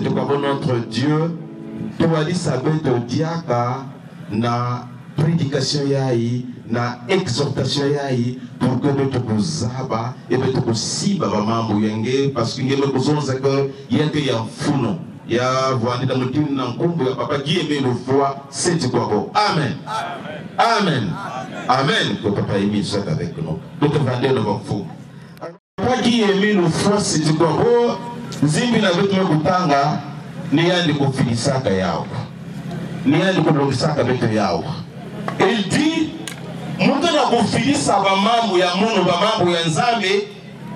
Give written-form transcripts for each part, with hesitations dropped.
c'était quoi notre Dieu, tu vas dire ça de diaka na prédication yaï, na exhortation yaï, pour que nous te kuzaba et que tu siba mambo yenge parce que nous besoin que yende ya funo ya voandi dans mutim na nkumbu ya papa qui aime le foi c'est quoi bon amen amen amen que papa Émile soit avec nous nous te vendons le fou papa qui aime le foi c'est quoi bon zimbi na vetu kutanga ni yandi kufilisaka yao ni yandi kulongisaka beto yao. Il dit mutu na kufilisa bamambo ya muno bamambo ya nzambe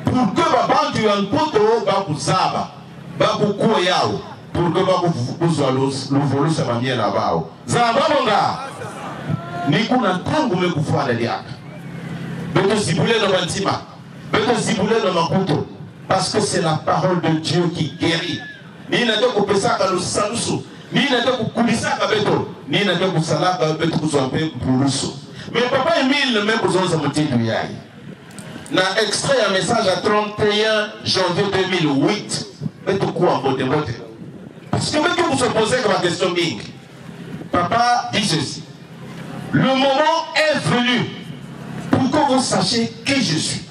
pour que babantu ya npoto bakuzaba bakukuwa yao pour que bakuzwa luvolusa bamiela bao zababonga ni kuna tangu mekufuana liaka beto zibule no bantima beto zibule no makuto parce que c'est la parole de Dieu qui guérit ni na toko pesaka lo salusu ni na toko kulisaka beto ni na toko salaka beto kuzwampe pulusu. Mais papa Émile même besoin de monter du yaï. Na extrait un message à 31 janvier 2008. Mais tout quoi en botte. Parce que même que vous se posez comme la question bing. Papa dit ceci. Le moment est venu pour que vous sachiez qui je suis.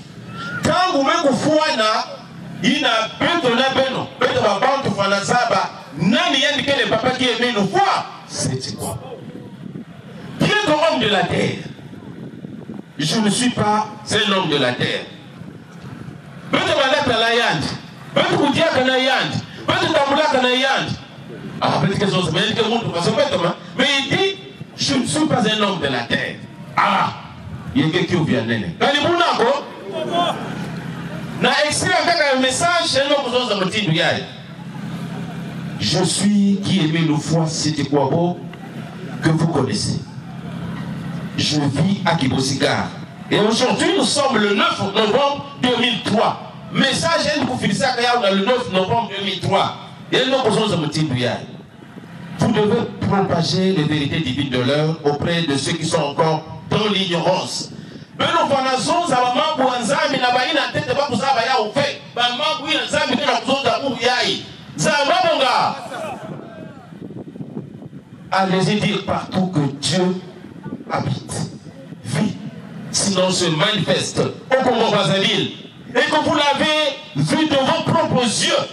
Quand vous mettez au foana, il n'a pas de la beno. Beto va bantu fana zaba. Nani yandi que le papa qui aimait nous voir. C'est quoi? Bien que homme de la terre, je ne suis pas un homme de la terre. Mais il dit, je ne suis pas un homme de la terre. Ah, il y a quelqu'un qui vient de un message, je suis qui aimait le foi, c'était quoi beau que vous connaissez. Je vis à Kibosigar. Et aujourd'hui, nous sommes le 9 novembre 2003. Message, elle vous finissez à le 9 novembre 2003. Et elle n'a besoin de me dire. Vous devez propager les vérités divines de l'heure auprès de ceux qui sont encore dans l'ignorance. Mais nous faisons ça, maman, Bouanzami, n'a pas une tête de Babouza, Baya, ou fait. Maman, Bouanzami, n'a pas besoin d'Abou Yaï. Zababonga. Allez-y dire partout que Dieu habite, vit, sinon se manifeste au Congo-Brazzaville. Et que vous l'avez vu de vos propres yeux.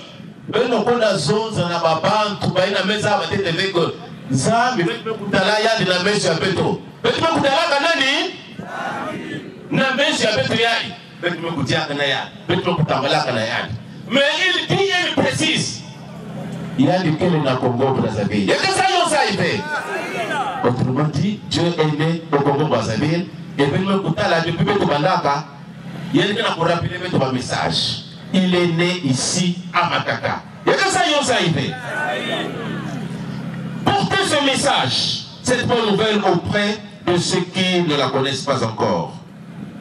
Mais nous connaissons un ababan, tout le monde a mis à la tête avec eux. Zami, mais Koutala ya de la messe à Beto. Mais tu me Koutala Kanani? Na messe à Beto Yai. Mais tu me Koutala Kanaya. Mais tu me Koutala Kanaya. Mais il dit, il précise. Il y a du Kenya na Congo-Brazzaville. Il y a que ça, il fait. Autrement dit, Dieu est né au Congo-Brazzaville. Et puis, depuis Beto Bandaka, il y a quelqu'un pour rappeler votre message. Il est né ici à Makaka. Il y a que ça, il fait. Portez ce message, cette bonne nouvelle auprès de ceux qui ne la connaissent pas encore.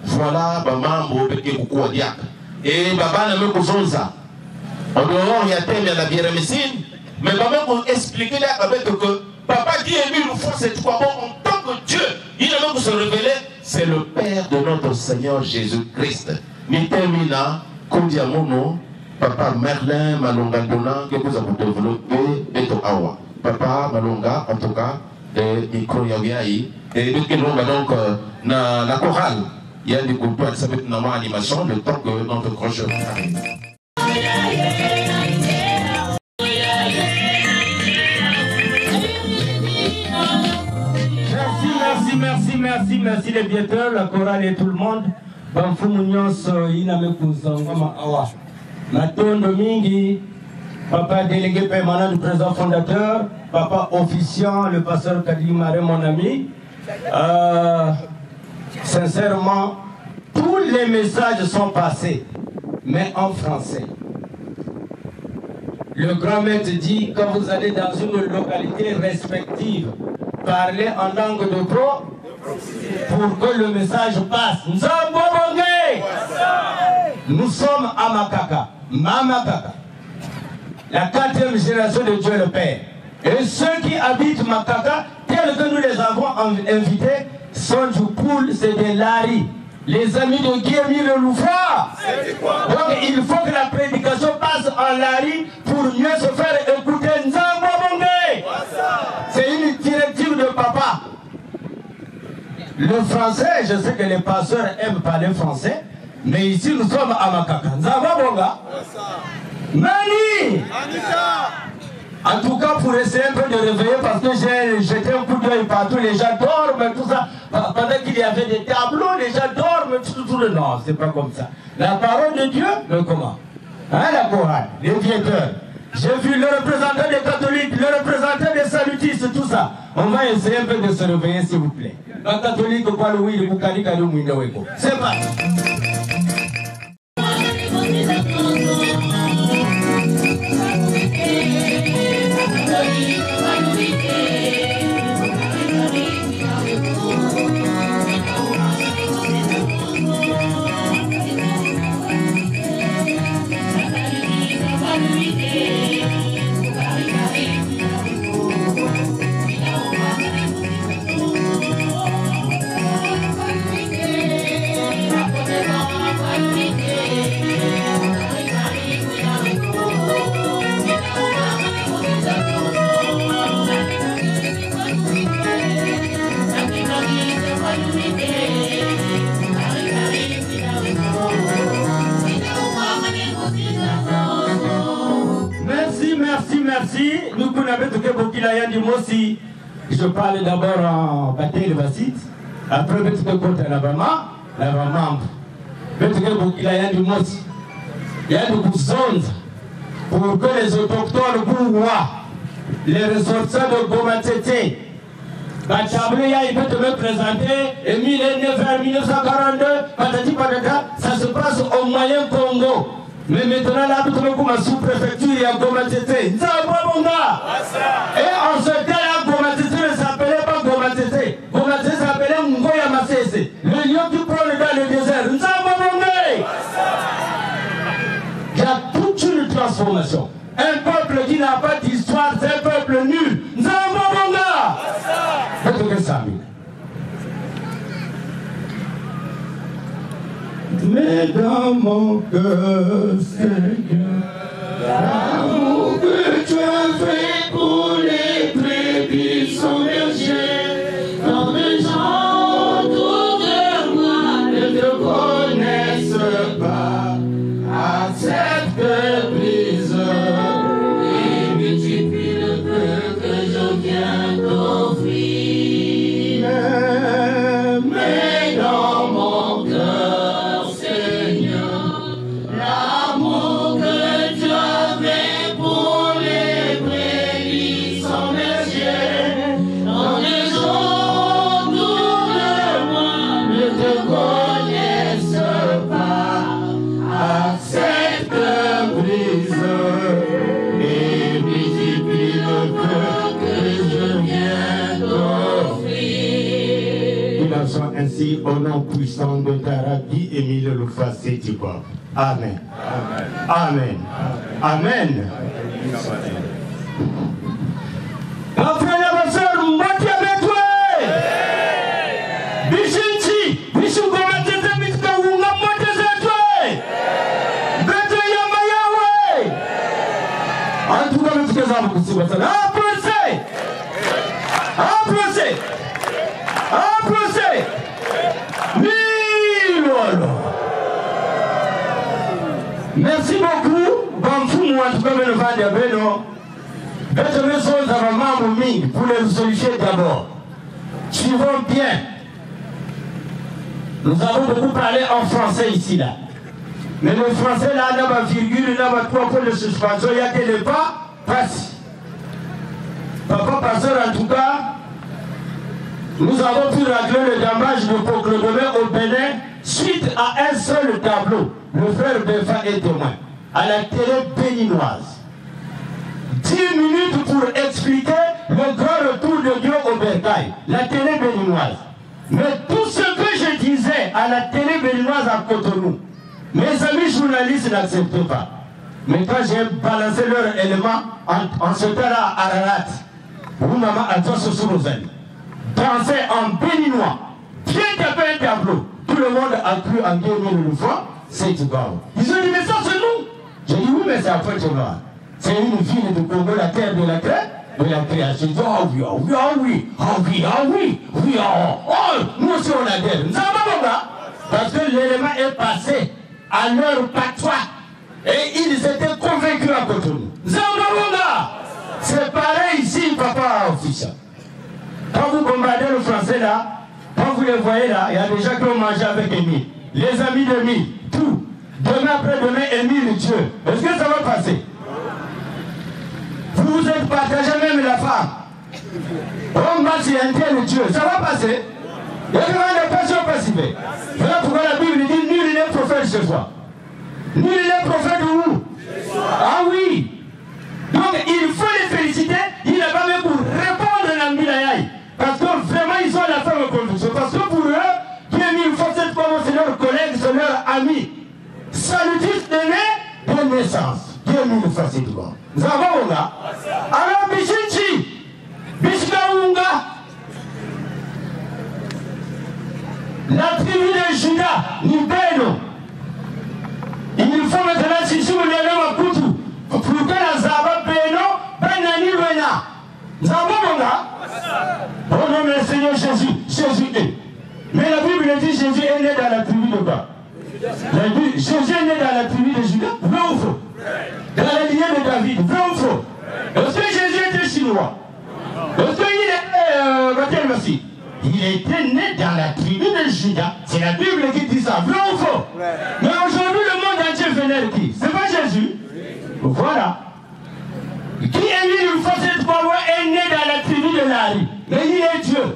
Voilà, Bamambo, Beke Koukou Diak. Et Baba n'a même pas besoin. En dehors, il y a thème à la bière médecine. Mais Baba pour expliquer avec que Papa qui est mis le fond, c'est quoi bon en tant que Dieu. Il a même pour se révéler, c'est le Père de notre Seigneur Jésus-Christ. Nitemina, Kondiamono, Papa Merlin Malonga Dona, que vous avez développé, Beto Awa. Papa Malonga, en tout cas, de Ikoyawiaï, et de Longa donc, dans la chorale, il y a des groupes qui s'appellent une animation, le temps que notre crochet arrive. Merci les bientôt, la chorale et tout le monde. Bamfumunyos Inamekuzangama Awa. Matondo Mingi, papa délégué permanent du président fondateur, papa officiant, le pasteur Kadimare, mon ami. Sincèrement, tous les messages sont passés, mais en français. Le grand maître dit, quand vous allez dans une localité respective, parlez en langue de pro pour que le message passe. Nous sommes à Makaka, Mamakaka, la 4e génération de Dieu le Père. Et ceux qui habitent Makaka, tels que nous les avons invités, sont du pool, c'est des Lari. Les amis de Guémy le Loufois. Donc il faut que la prédication passe en Lari pour mieux se faire écouter. Le français, je sais que les pasteurs aiment parler français, mais ici nous sommes à Makaka. Nzaba Bonga. Mani. En tout cas, pour essayer un peu de réveiller, parce que j'ai jeté un coup d'œil partout, les gens dorment, tout ça. Pendant qu'il y avait des tableaux, les gens dorment, tout le non, c'est pas comme ça. La parole de Dieu, mais comment? Hein, la chorale, les vieteurs. J'ai vu le représentant des catholiques, le représentant des salutistes, tout ça. On va essayer un peu de se réveiller, s'il vous plaît. Un catholique, quoi, le oui, le Bukari, le Mouinaweko. C'est pas. Merci. Nous connaissons tout que Bokilaya du Mossi. Je parle d'abord en bataille de Bassit. Après, je vais compter la Bama. Je vais Bokilaya du Mossi. Il y a des zones pour que les autochtones Gouwa, les ressortissants de Gomatete, Bachablé, il peut te me présenter. Et 1942, patati patata, ça se passe au Moyen Congo. Mais maintenant, là, tout le monde a sous-préfecture, il y a Gomatete. Et en ce cas-là, Gomatete ne s'appelait pas Gomatete. Gomatete s'appelait Ngoya Masese. Le lion qui prend dans le désert. Il y a toute une transformation. Un peuple qui n'a pas d'histoire, c'est un peuple nul. Mais dans mon cœur, Seigneur, l'amour que tu as fait pour les brebis sont bergers. Tant de gens autour de moi ne te connaissent pas. Accepte, brise et multiplie le peu que je viens t'offrir. Mais dans mon cœur, l'amour que tu avais pour les brebis sans berger, dans les gens autour de moi ne te connaissent pas. Accepte, brise et multiplie le peu que je viens t'offrir. Il en soit ainsi au nom puissant de Taraki, Émile Loufasé Tiba. Amen. Amen. Amen. Ma frère, ma soeur, Mati avec toi. Bichinchi, Bichou Gomatete, Bichou Wunga Moteze toi. Bete Yamayawe. En tout cas, nous faisons un peu de ça. Applaudissez. Applaudissez. Applaudissez. Merci beaucoup. Bamfou, en tout cas, le vent de Beno. Bête choses à maman Moumi pour les solutions d'abord. Suivons bien. Nous avons beaucoup parlé en français ici là. Mais le français là, n'a pas virgule, n'a pas trois points de suspension, il y a que le pas passe. Papa pasteur, en tout cas, nous avons pu régler le damage de Poclodomé au Bénin suite à un seul tableau. Le frère Befa est témoin. À la télé béninoise. 10 minutes pour expliquer le grand retour de Dieu au bercail. La télé béninoise. Mais tout ce que je disais à la télé béninoise à Cotonou, mes amis journalistes n'acceptaient pas. Mais quand j'ai balancé leurs éléments en ce temps-là à Ararat, vous maman a tous sur nos amis. Danser en béninois, bien taper un tableau. Tout le monde a cru en Dieu le fois, c'est tout grave. Ils ont dit, mais ça c'est nous. J'ai dit, oui, mais c'est à Pointe-Noire. C'est une ville du Congo, la terre de la crête. de la création. Ils disent, oh oui, oh oui, oh oui, oh oui, oh oui, oui, oh, nous aussi on adhère. Nous savons pas, parce que l'élément est passé à leur patois. Et ils étaient convaincus à côté de nous. Zambabonga, c'est pareil ici, papa officiel. Quand vous bombardez le français là, quand vous les voyez là, il y a des gens qui ont mangé avec Émile. Les amis d'Émile, tout. Demain après-demain, Émile, Dieu. Est-ce que ça va passer? Vous vous êtes partagé même la femme. On va s'y interdire Dieu. Ça va passer? Il y a des passions passives. Voilà pourquoi la Bible dit nul n'est prophète chez soi. Nul n'est prophète de où? Ah oui. Donc il faut les féliciter. Il n'a pas même pour répondre à l'Ambilaï. Parce que vraiment ils ont la ferme conviction. Parce que pour eux, bien mis une fois cette fois, c'est leur collègue, c'est leur ami. Salutis de naissance. Dieu nous fasse cette fois. Nous avons là. Alors Bichinchi, Bishkaunga, la tribu de Judas, Nibeno. Il faut maintenant, si vous voulez le Maputu, pour que la Zaba Beno, Benani Wena. Nous avons là. Oh non, mais le Seigneur Jésus, Jésus est. Mais la Bible dit Jésus est né dans la tribu de quoi? Jésus est né dans la tribu de Judas, vrai ou faux? Dans la lignée de David, vrai ou faux? Est-ce que Jésus était chinois? Est-ce qu'il était il était né dans la tribu de Judas. C'est la Bible qui dit ça, vrai ou faux? Mais aujourd'hui, le monde entier vénère qui? C'est pas Jésus? Voilà. Qui est né une fois cette fois est né dans la tribu de Lari? Mais il est Dieu.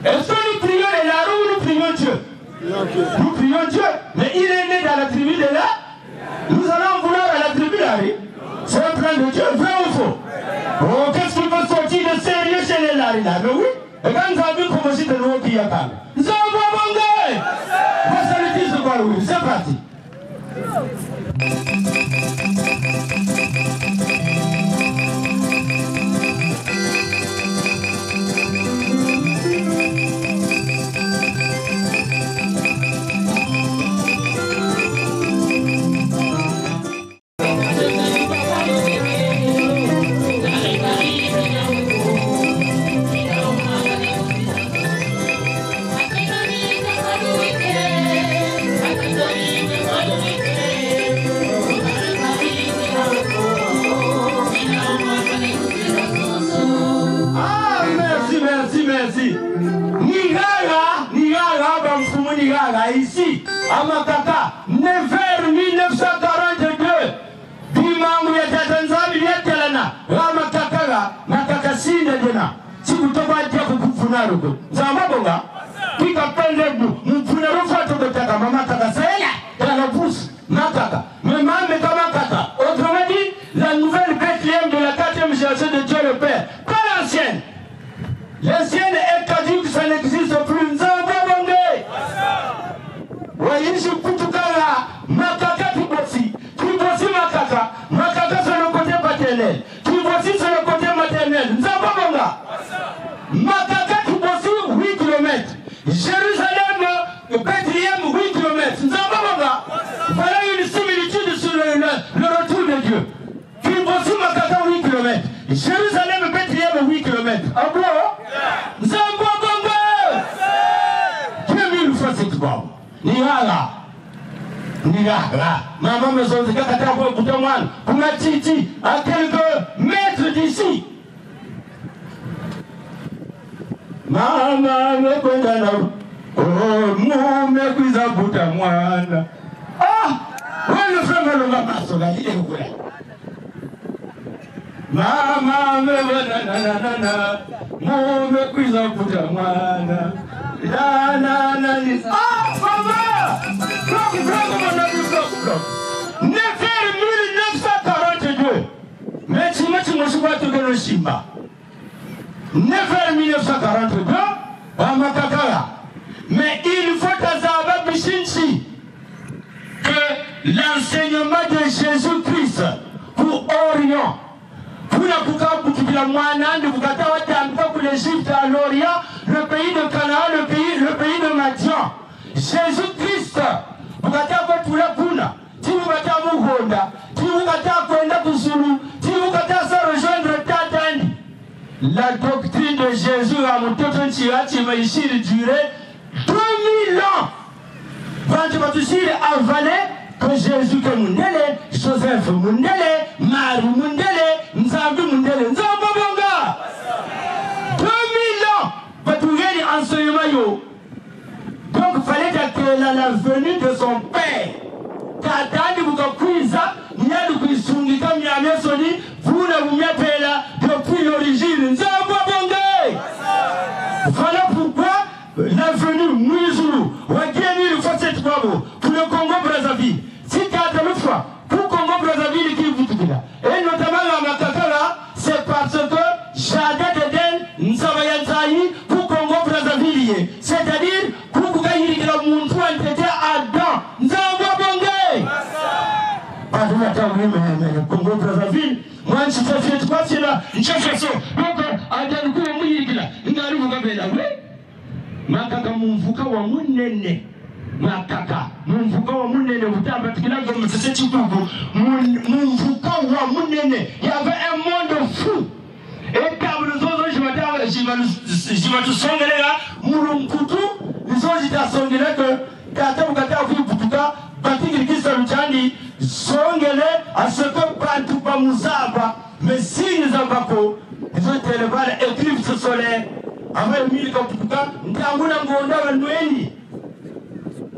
Est-ce que nous prions les Lari ou nous prions Dieu? Nous prions Dieu, mais il est né dans la tribu de là. Nous allons vouloir à la tribu de Lari. C'est un plan de Dieu, vrai ou faux? Oh, qu'est-ce qui peut sortir de sérieux chez les Lari là? Mais oui, et quand nous avons vu comment c'est de nous qui y a parlé. Nous avons bongo. Vous savez ce qu'on oui, c'est parti. Ici, à Makaka, 9h 1942, Bimangu ya Tanzania ya Telana, Ramakaka, Makaka Sinde Dena, si vous tombez à Kufunarugo, Zamabonga, qui appelle le Mfunaru Fato de Taka, Mamakaka, c'est là, dans la pousse, Makaka, mais Makaka. Autrement dit, la nouvelle Bethléem de la 4e génération de Dieu le Père, pas l'ancienne. L'ancienne est caduque, ça n'existe plus. Zamabonga. Voyez, je peux tout là, Makaka qui bossit Makaka, Makaka sur le côté paternel, qui bossit sur le côté maternel. Nzababonga, Makaka qui bossit 8 km, Jérusalem, Bethléem 8 km. Nzababonga, voilà une similitude sur le retour de Dieu. Qui bossit Makaka 8 km, Jérusalem, Bethléem 8 km. Ah bon? Nzababonga, Dieu nous fasse cette bombe. Nigala, maman me sonne que tu as pour Boutamouane, pour ma titi, à quelques mètres d'ici. Maman me condamne, oh, mon mépris à Boutamouane. Ah, ouais, le frère me l'a massé, il est où là? Maman me condamne, mon mépris à Boutamouane. Ah, maman! Bloc! 9h 1942. Mais tu me suis pas tout le Simba. 9h 1942, à Makakara. Mais il faut à Zaba Bichinchi que l'enseignement de Jésus-Christ pour Orient, pour la Kouka Mouanande, pour pour l'Égypte à l'Orient, le pays de Canaan, le pays de Madian. Jésus-Christ, pour pour la Kuna, si vous Mouhonda, si vous Kwenda Kusulu, si vous se rejoindre Tatani, la doctrine de Jésus à mon totonchiati va ici durer 2000 ans. Quand tu vas te avalé que Jésus que Mundele, Joseph Mundele, Marie Mundele, Nzambi Mundele, Nzambabonga. 2000 ans. Va trouver l'enseignement. Donc il fallait que la venue de son père. Katani Bukakuiza, Nialu Kuisungika Miamesoni, vous ne vous mettez là depuis l'origine. Nzambabonga. Voilà pourquoi la venue Mouizulu, Wageni le Fosset Babo, pour le Congo-Brazzaville. Si tu as une fois, pour Congo-Brazzaville qui vous là, et notamment la Makakala, c'est parce que Jada Deden, Nzavayanzaï, pour Congo-Brazzaville. C'est-à-dire, pour Koukaïri de la Mountou, elle était Adam, Nzambabongé. Pardon, mais Congo-Brazzaville, moi, je suis fait quoi, c'est là, une chanson. Donc, Adam Koukaïri, il arrive au Gabela, oui. Makaka mumvuka wa munene makaka mumvuka wa munene utamba tukilaga mseseti kuku mumvuka wa munene il y avait un monde fou et quand nous autres je vais te songeler mulunkutu nous autres je songeler que kata ukata ku putuka batiki kisa mchani songele à ce que bantu pa muzaba mais si nous avons ils ont été le éclipse solaire avant mille kapuka ntanguna ngonda wanweni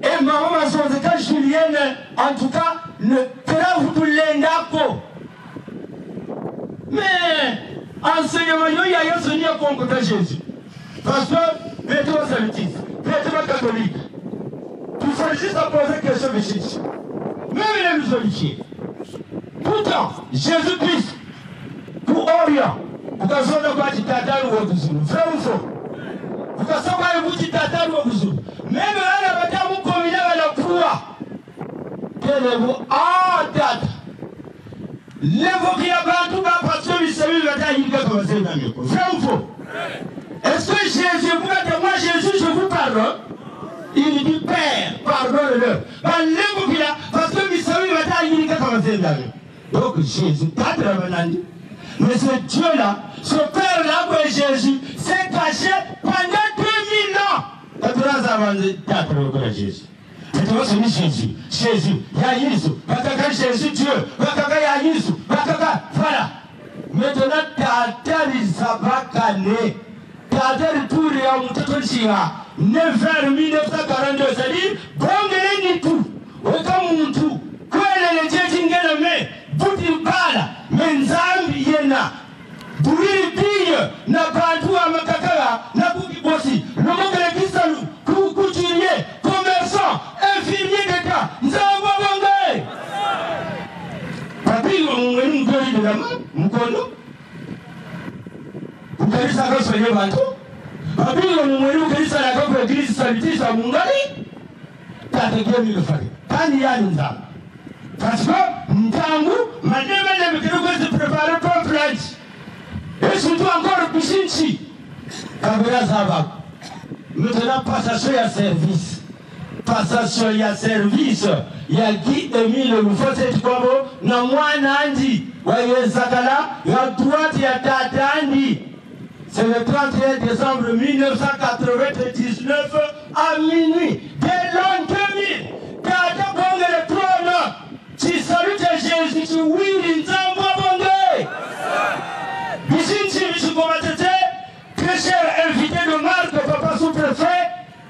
et maman sonzeka Julienne en tout cas ne trave tout l'endako mais enseignement yo ya yo sonia konko Jésus parce que Pétro salutiste Pétro catholique tout ça juste à poser question de Jésus même les musulmans pourtant Jésus-Christ pour Orient ukasonda kwa chitataru wa kuzulu vrai ou faux ukasoma hivi chitataru wa kuzulu meme wala batamu komina wala kuwa televo data l'évoquer abantu ba pasteur bisabi batahika kwa sema miko vrai ou faux est-ce que Jésus vous êtes moi Jésus je vous pardonne il dit Père pardonne-leur ba l'évoquer parce que bisabi batahika kwa sema miko donc Jésus tatra banandi. Mais ce Dieu-là, ce Père-là, que Jésus, s'est caché pendant 2000 ans. Quand on a avancé, tu Jésus. Tu vois, c'est Jésus. Jésus, il y a Jésus. Jésus, Dieu. Jésus. Voilà. Maintenant, tu as dit Zabakane. Tu as dit tout le monde. 9 1942, c'est-à-dire, bon, il tout. Aucun tout. Quoi, les dieux, mais Bouti Bala, Menzambi Yena, Bouri Digne, n'a pas tout à Makakala, n'a Bouki Bossi, le monde de Kisalou, couturier, commerçant, infirmier d'État, Nzamba Bangay. Papi, on est une gueule de la main, Moukono. Vous connaissez ça quand soyez bateau? Papi, on est une gueule de la main, l'église salutiste à Mungali. T'as des gueules de famille. Tania Nzamba. Parce que Ntangu, madame de préparer pour plage. Et surtout encore Pissinchi. Kabila Zabak. Maintenant, passation à service. Passation à service. Il y a Guy Emile Mufose Tikobo, na mwana andi. Waye Zakala, ya droite ya Tatandi. C'est le 31 décembre 1999 à minuit. Dès l'an 2000, Tata Bonge le trône. Tu salues Jésus, tu oui, Nzamba Bongé. Bisinchi Bichukomatete, très cher invité de marque, papa sous-préfet,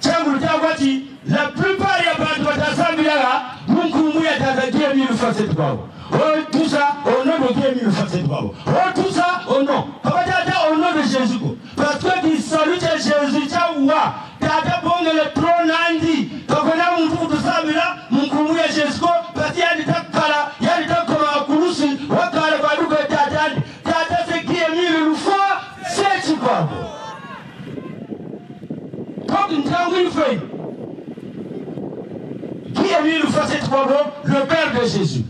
Tchangou Tawati, la plupart y a pas de Tasambiala, Munkumu ya Tazaki Mille Facette Babo. Oh, tout ça, au nom de Mille Facette Babo. Oh, tout ça, au nom. Papa Tata, au nom de Jésus. Parce que tu salues Jésus, Tchaoua, Tata Bongé le trône Andi, Tokona Munkumu de Samila, Munkumu ya Jésus, parce qu'il y a des takala, il y a des takala Kurusi, Wakala Baduka Tata, Tata c'est qui est mis le foie, c'est Chibabo. Donc, une tranquille feuille. Qui a mis le foie, c'est Chibabo, le Père de Jésus.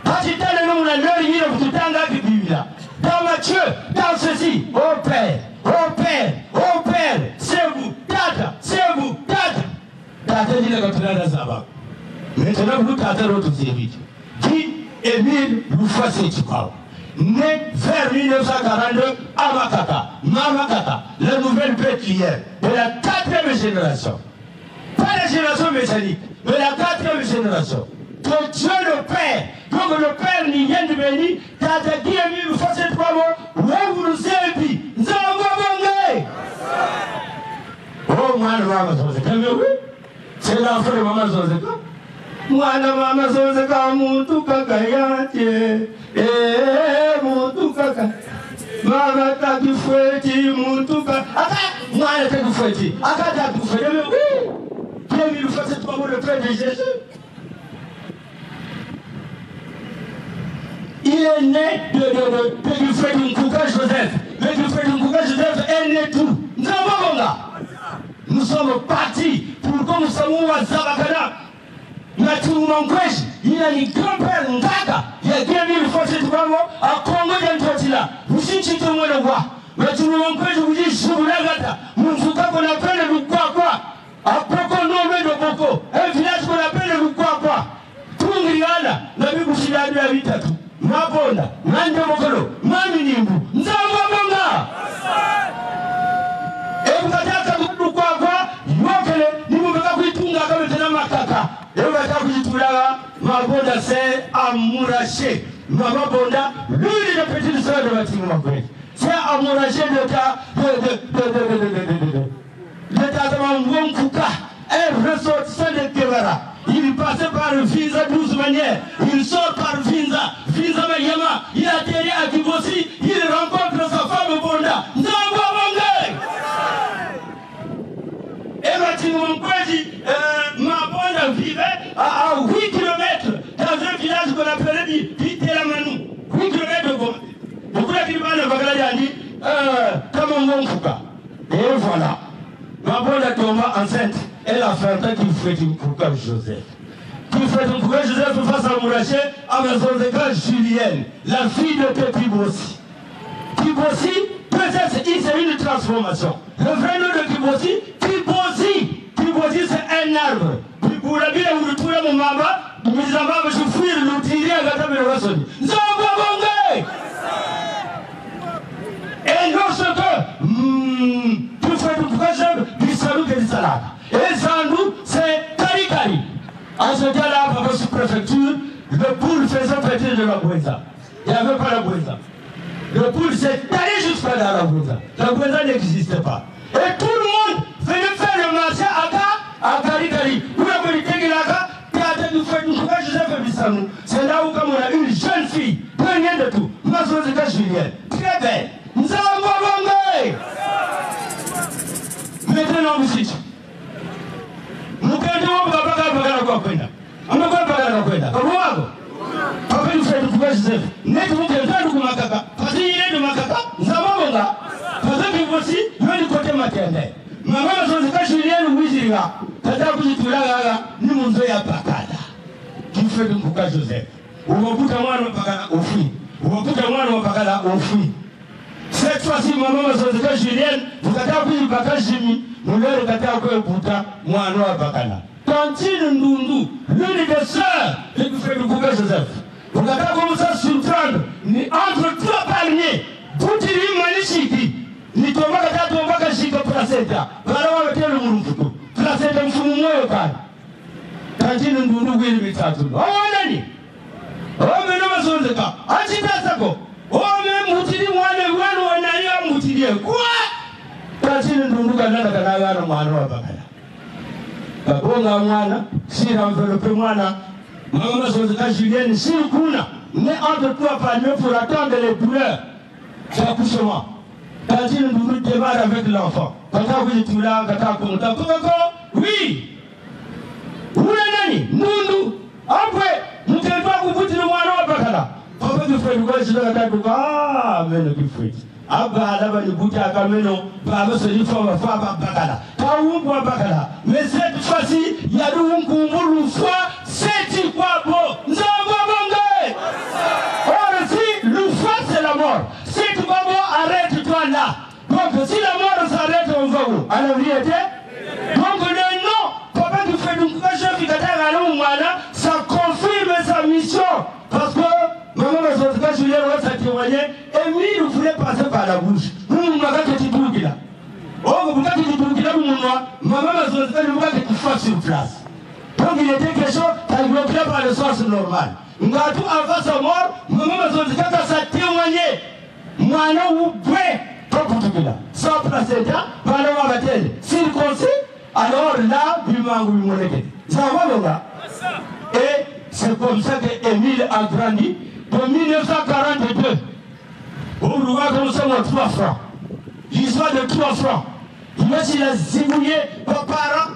Parce que le nom de l'heure, il y a tout le temps qui vit là. Dans Matthieu, dans ceci, ô Père, ô Père, ô Père, c'est vous, Tata, c'est vous, Tata. Tata dit le contraire de Zabak. Maintenant, vous tentez l'autre service. Qui Émile Loufa Sétikao, né vers 1942 Amakaka, Mamakaka, la nouvelle Bethléem de la 4e génération. Pas la génération messianique, mais la 4e génération. Que Dieu le Père, donc le Père n'y vient de venir, t'as dit à lui, vous faites 3 mots, vous nous avez nous avons oh, moi, maman, c'est l'enfant de maman Zozeka. Moi, maman Zozeka, mon kaka yate, mon kaka. Maman, t'as du fouetti, mon kaka. Moi, t'as du fouetti. T'as du fouetti. Oui. Bien, il nous fait cette parole le Père de Jésus. Il est né du frère Nkouka Joseph. Mais du frère Nkouka Joseph est né tout. Nous avons là. Nous sommes partis pour que nous soyons à Zabakana. Il a un grand-père Ngaka. Il a bien mis le force de Bravo à Congo d'Antotila. Vous êtes tout le monde le voit. Mais tout le monde, je vous dis, je vous l'agata. Mounzouka qu'on appelle le Kwakwa. À Poko, nommé de Boko. Un village qu'on appelle le Kwakwa. Tout le monde, la vie vous s'il a vu à Vitatu. Mabonda, Nande Mokolo, Maminimbu, Nzambabonga. Et vous avez dit quoi, Yokele, nous ne pouvons pas comme le Makaka. Et vous avez dit tout là, Mabonda c'est Amouraché. Mabonda, lui le petit soeur de bâtiment. C'est Amouraché de cas l'état de Mangouka, un ressortissant de Kevara. Il passait par Vinza 12 manières. Il sort par Vinza. Vinza Mayama. Il atterrit à Kibossi. Il rencontre sa femme Bonda. Nzamba Bongé. Et Mathieu Mkwedi, ma Bonda vivait à 8 km dans un village qu'on appelait Pitelamanou. 8 km de Bonda. Beaucoup de Kibana Bagaladi a dit Kamamon Fouka. Et voilà. Ma Bonda tomba enceinte. Elle a fait un temps qu'il fait une Kouka Joseph. Qu'il fait une Kouka Joseph face à Mouraché, à Mazonzeka Julienne, la fille de Kibossi. Kibossi, peut-être c'est une transformation. Le vrai nom de Kibossi, Kibossi. Kibossi c'est un arbre. Pour la ville où le tour mon mama, mes amants, je fuis le tirer à Gata Melorasoni. Zambabongé! Et lorsque tu fais une Kouka Joseph, il salue que salade. Et Zandou, c'est Kari. À ce cas-là, par la sous-préfecture, le poule faisait péter de la Bouéza. Il n'y avait pas la Bouéza. Le poule s'est allé jusqu'à la Bouéza. La Bouéza n'existait pas. Et tout le monde venait faire le marché à Kari. Pour la politique, il a c'est là où comme on a une jeune fille, première de tout, Mazozeka Julienne, très belle. Nous allons voir maintenant, vous dites. Nous avons cette fois-ci, maman, Mazozeka Julienne, vous avez appris le bagage Jimmy, nous leur avons pourtant, moi, nous avons Tantine Ndundu, l'une des sœurs du frère du Kouka Joseph. Vous avez commencé à surprendre, entre 3 palmiers, Boutiri Manichiki, ni Tomaka Tomaka Chika Placenta, Parawa Telo Murufuku, Placenta Mfumumoyokan. Tantine Ndundu Willi Mitatu. Oh, Nani! Oh, Menoma Zonzeka, Achitasako. Oh, mais Moutiri Wana Moutiri. Quoi? Tantine Ndundu Kanana Kanagana Manoa Bakana. Kabonga mwana, si enveloppé mwana, maman Mazozeka Julienne, si kuna, né entre 3 palmiers pour attendre les douleurs d'accouchement. Quand il nous démarre avec l'enfant, quand vous êtes là, quand vous êtes là, oui, vous l'avez dit, nous, après, nous ne pouvons pas vous dire moi, Bakala. Papa du frère, je vais vous dire, ah, mais le frère. Abba là le bouti à Kameno, Baba se dit Faba Bakala. Kaoumba Bakala. Mais cette fois-ci, il y a une Kumboulou fois, c'est quoi beau. Nzambabangé. Or si le fois c'est la mort. Si tu vas mort, arrête-toi là. Donc si la mort s'arrête, on va où? À la vérité. Donc le nom, papa qui fait une chef qui ça confirme sa mission. Parce que maman Mazozeka Julienne va témoigner. Émile voulait passer par la bouche. Nous, maman, que tu trouves là. Oh, vous avez dit que tu maman, que tu fasses sur place. Donc il était question, tu as bloqué par le sens normal. Nous avons tout avant sa mort, maman, ça témoigné. Moi, non, vous pouvez. Sans précédent, par le matin, circoncis, alors là, il m'a oublié. Ça va, là. Et c'est comme ça qu'Émile a grandi. De 1942, on voit comme ça, 3 francs. L'histoire de 3 francs. Il a zibouillé, parents,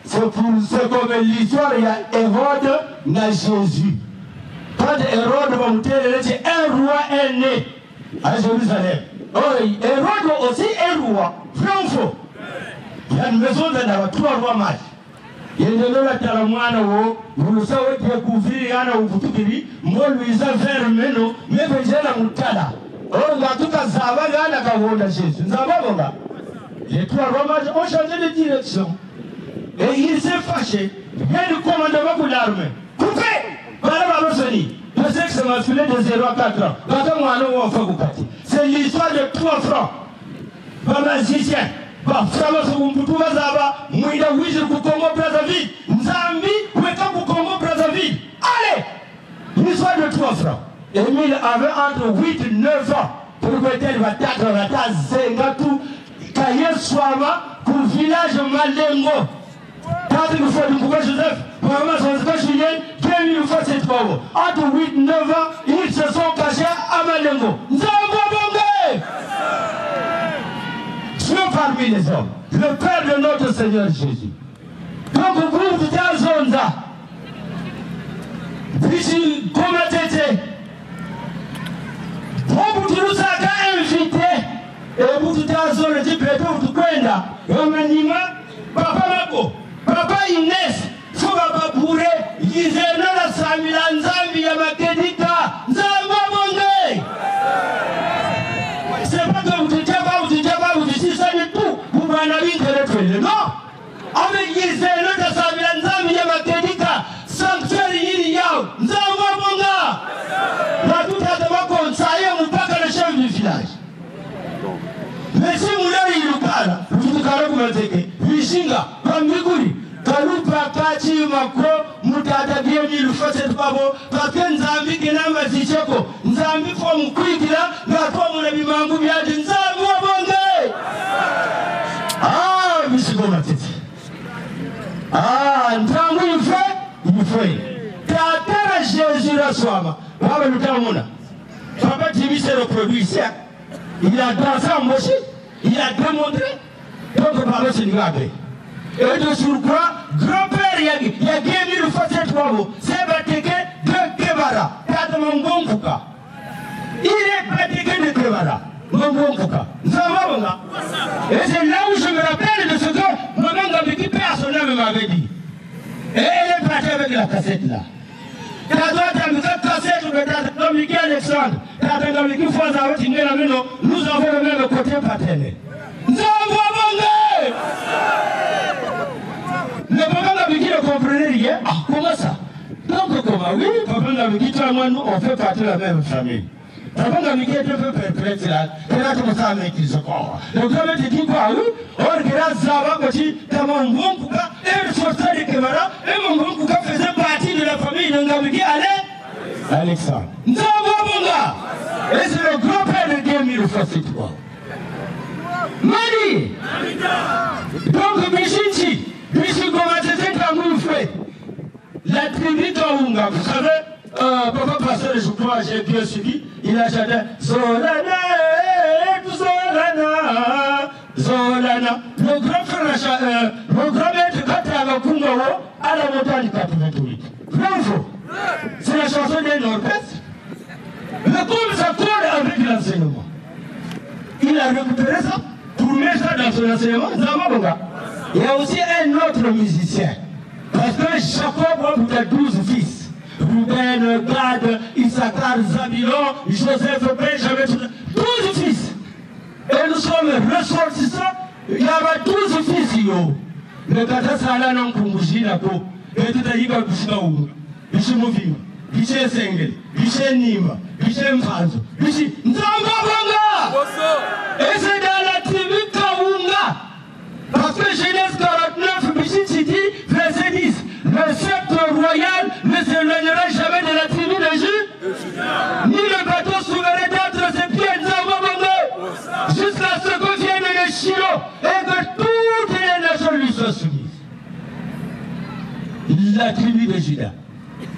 c'est comme l'histoire, il y a Hérode, na Jésus. Quand Hérode va monter, c'est un roi est né à Jérusalem. Oh, Hérode aussi est roi. Vrai ou faux? Il y a une maison de 3 rois mages. Il y a une talamana où vous savez découvrir, il y a un outil, moi, lui, ça fait un menu, mais j'ai la moutada. Oh, on a tout à Zava, il y a un Jésus. Zava, les 3 rois mages ont changé de direction. Et il s'est fâché. Il y a le commandement pour l'armée. Coupé! Le sexe masculin de 0 à 4 ans. C'est l'histoire de 3 francs. Pas magicien. Allez! L'histoire de 3 francs. Émile avait entre 8 et 9 ans. Pour que tel va t'attendre à ta zégatou. Kaye Swama pour le village Malengo. Quand il faut du pouvoir Joseph, maman son frère Julien, 2000 fois cette fois. Entre 8 et 9 ans, ils se sont cachés à Malengo. Dieu parmi les hommes, le Père de notre Seigneur Jésus. Donc, au groupe de Zonza, Bichi Komatete, Bobu Tulusaka invité, et Bobu Tazon, le type de Kwenda, Yomanima, Papa Mako, Papa Inès, Fouba Bouré, Yizeno la Samila Nzambi Yamakedika, Nzamba Bonde. C'est pas que vous dites pas, vous dites ça et tout, vous m'en avez intérêt. Non! Avec Yizeno la Samila Nzambi Yamakedika, sanctuaire Yiriyaw, Nzamba Bonga. La tout à l'heure, comme ça, il n'y a pas que le chef du village. Mais si vous l'avez eu le cas, vous avez dit que Vishinga, Pamiguri, Kalupa, Kachi, Mako, Mutata, Biemi, le Fosset Babo, Paken Zambi, Kenama, Zicheko, Nzambi, Fom, Kwikila, la pomme de Bimangou, Yadin, Zambo, Bonde. Ah, Michigo Matiti. Ah, Ntangu, il fait. Tatara Jésus la Swama. Papa Lutamona. Papa Jimmy s'est reproduit ici. Il a dansé en mochi, il a démontré. Donc, papa, c'est une grave. Et de surcroît, grand-père, il y a gagné le facette Wabo. C'est Bateke de Kebara. Tata Mambonkuka. Il est Bateke de Kebara. Mambonkuka. Zamabonga. Et c'est là où je me rappelle de ce que maman Gambiki personnellement m'avait dit. Et elle est partie avec la cassette là. La droite a mis cette cassette de Tata Gambiki Alexandre. Tata Gambiki Foza, nous avons le même côté paternel. Zamabonga. Le papa Gambiki ne comprenait rien. Ah, comment ça? Donc, comment? Oui, papa Gambiki, toi et moi, nous, on fait partie de la même famille. Papa Gambiki est un peu perplexe là. Et là, comment ça, mec, il se croit? Le grand te dit quoi? Oui, on regarde Zaba, Kochi, dans mon bon Kouka, et le sortant de Kemara, et mon bon Kouka faisait partie de la famille de Gambiki. Allez, Alexandre. Nzababonga! Et c'est le grand-père de 2063. Mali! Donc, Bichinchi, la tribu d'Aounga, vous savez, papa pasteur, je crois, j'ai bien suivi, il a chanté Zolana, Zolana, Zolana. Le grand frère, le grand maître Katara Kungawo à la montagne 88. Bravo! C'est la chanson des Nord-Est. Le groupe s'accorde avec l'enseignement. Il a récupéré ça pour mettre ça dans son enseignement. Il y a aussi un autre musicien. Parce que Jacob a 12 fils. Ruben, Gad, Issachar, Zabilon, Joseph, Benjamin, 12 fils. Et nous sommes ressortissants. Il y avait 12 fils. Le Gata Sala non Kungushina ko. Et tout à l'heure, Bishmaou, Bishmouvim, Bishé Sengel, Bishé Nima, Biché Mfanzo, Bichi Nzambabanga. Et c'est dans la tribu Kaunga. Parce que Genèse 49, Bichi Titi, verset 10. Le sceptre royal ne s'éloignera jamais de la tribu de Juda. Ni le bateau souverain d'entre ses pieds Nzambabanga. Jusqu'à ce que vienne le Shiloh et que toutes les nations lui soient soumises. La tribu de Juda.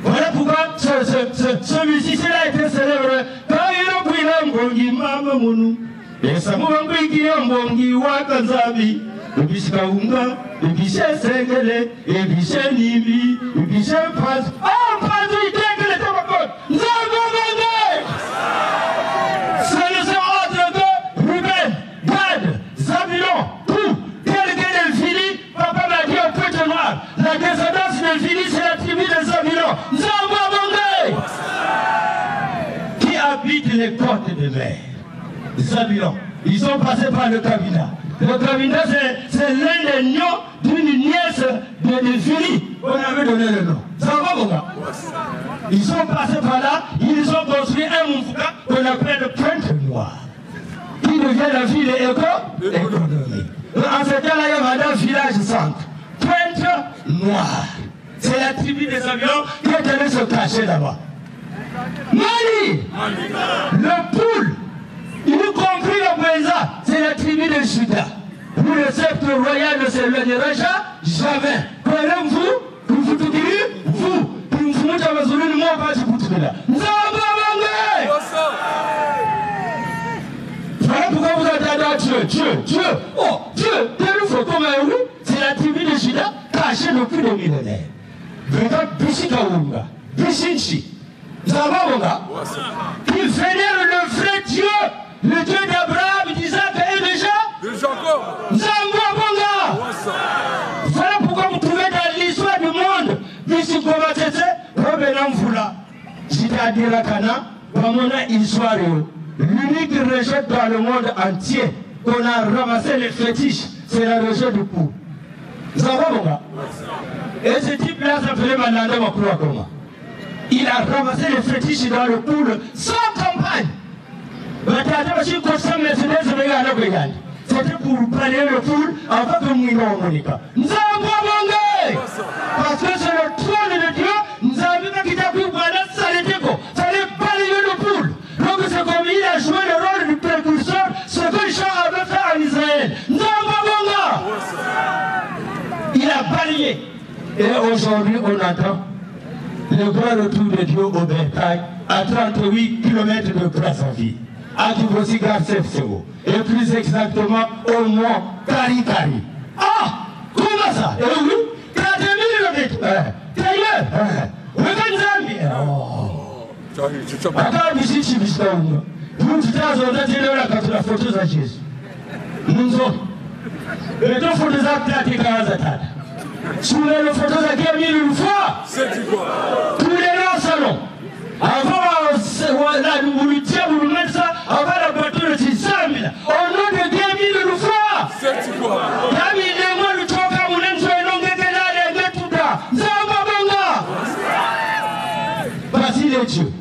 Voilà pourquoi ce musicien-là était célèbre. Quand il a pris l'ambongi, maman mounou, et ça m'a pris qui ambongi, wakanzabi, et puis Kaunga, et puis Sengele, et puis Nimi, et puis Paz. Oh, Paz, il était que les tabacs. Nous avons gagné. Ce ne sont autres que Ruben, Gad, Zabulon, tout, tel que les Philly, papa m'a dit au Pointe Noire. La descendance de Philly, c'est la tribu de Zabulon. Qui habite les côtes de mer. Zabulon. Ils sont passés par le Kabina. Le Kabina, c'est l'un des noms d'une nièce de Philly. On avait donné le nom. Zabulon. Ils sont passés par là. Ils ont construit un moufouka qu'on appelle le Pointe Noire. Qui devient la ville économique. En ce cas-là, il y a un village centre. Pointe Noire. C'est la tribu des avions qui est allée se cacher là-bas. Mali, le poule, y compris le Bouéza, c'est la tribu de Juda. Où le sceptre royal ne s'éloignera jamais. Vous, vous tout direz, vous, vous m'avez besoin de moi, pas de vous là. Voilà pourquoi vous attendez à Dieu. Oh, Dieu, telle fois comme un oui, c'est la tribu de Juda cachée depuis des millénaires. Vedat Bishikaunga, Bishinchi, Zababonga, qui vénère le vrai Dieu, le Dieu d'Abraham, d'Isaac et de Jacob. Zababonga. Voilà pourquoi vous trouvez dans l'histoire du monde, Bishikomatete, Robenam Fula, Jitadira Kana, Bamona histoire, l'unique région dans le monde entier qu'on a ramassé les fétiches, c'est la région du Pou. Zababonga. Et ce type-là s'appelait Mananda Makuakoma. Il a ramassé les fétiches dans le pool sans campagne. C'était pour balayer le pool avant que nous n'ayons Monica. Nous avons pas parce que c'est le trône de Dieu. Nous avons quitté pour balayer Saleteko. Ça allait balayer le pool. Donc c'est comme il a joué le rôle du précurseur, ce que Jean avait fait en Israël. Nous avons pas il a balayé. Et aujourd'hui, on attend le grand retour de Dieu au bétail à 38 km de Brazzaville, à Djibouti-Garsefsego, et plus exactement au mont Kari-Kari. Ah, comment ça? Et oui, 40 000 km. D'ailleurs, regarde Zambie. Attends, ici, je suis là. Nous, tu t'as dit là, la photo de Jésus. Nous sommes. Et donc, il faut des actes à tes cases. Soulez le photo de Guy une fois. Tous les ans salon. Avant la nourriture, vous nous mettez ça avant la voiture de 600 000. Au nom de Guy une fois. C'est quoi? Yami les mots du troca, vous n'aimez pas l'ongue de la lèvre tout ça. Zambabanga. Voici les dieux.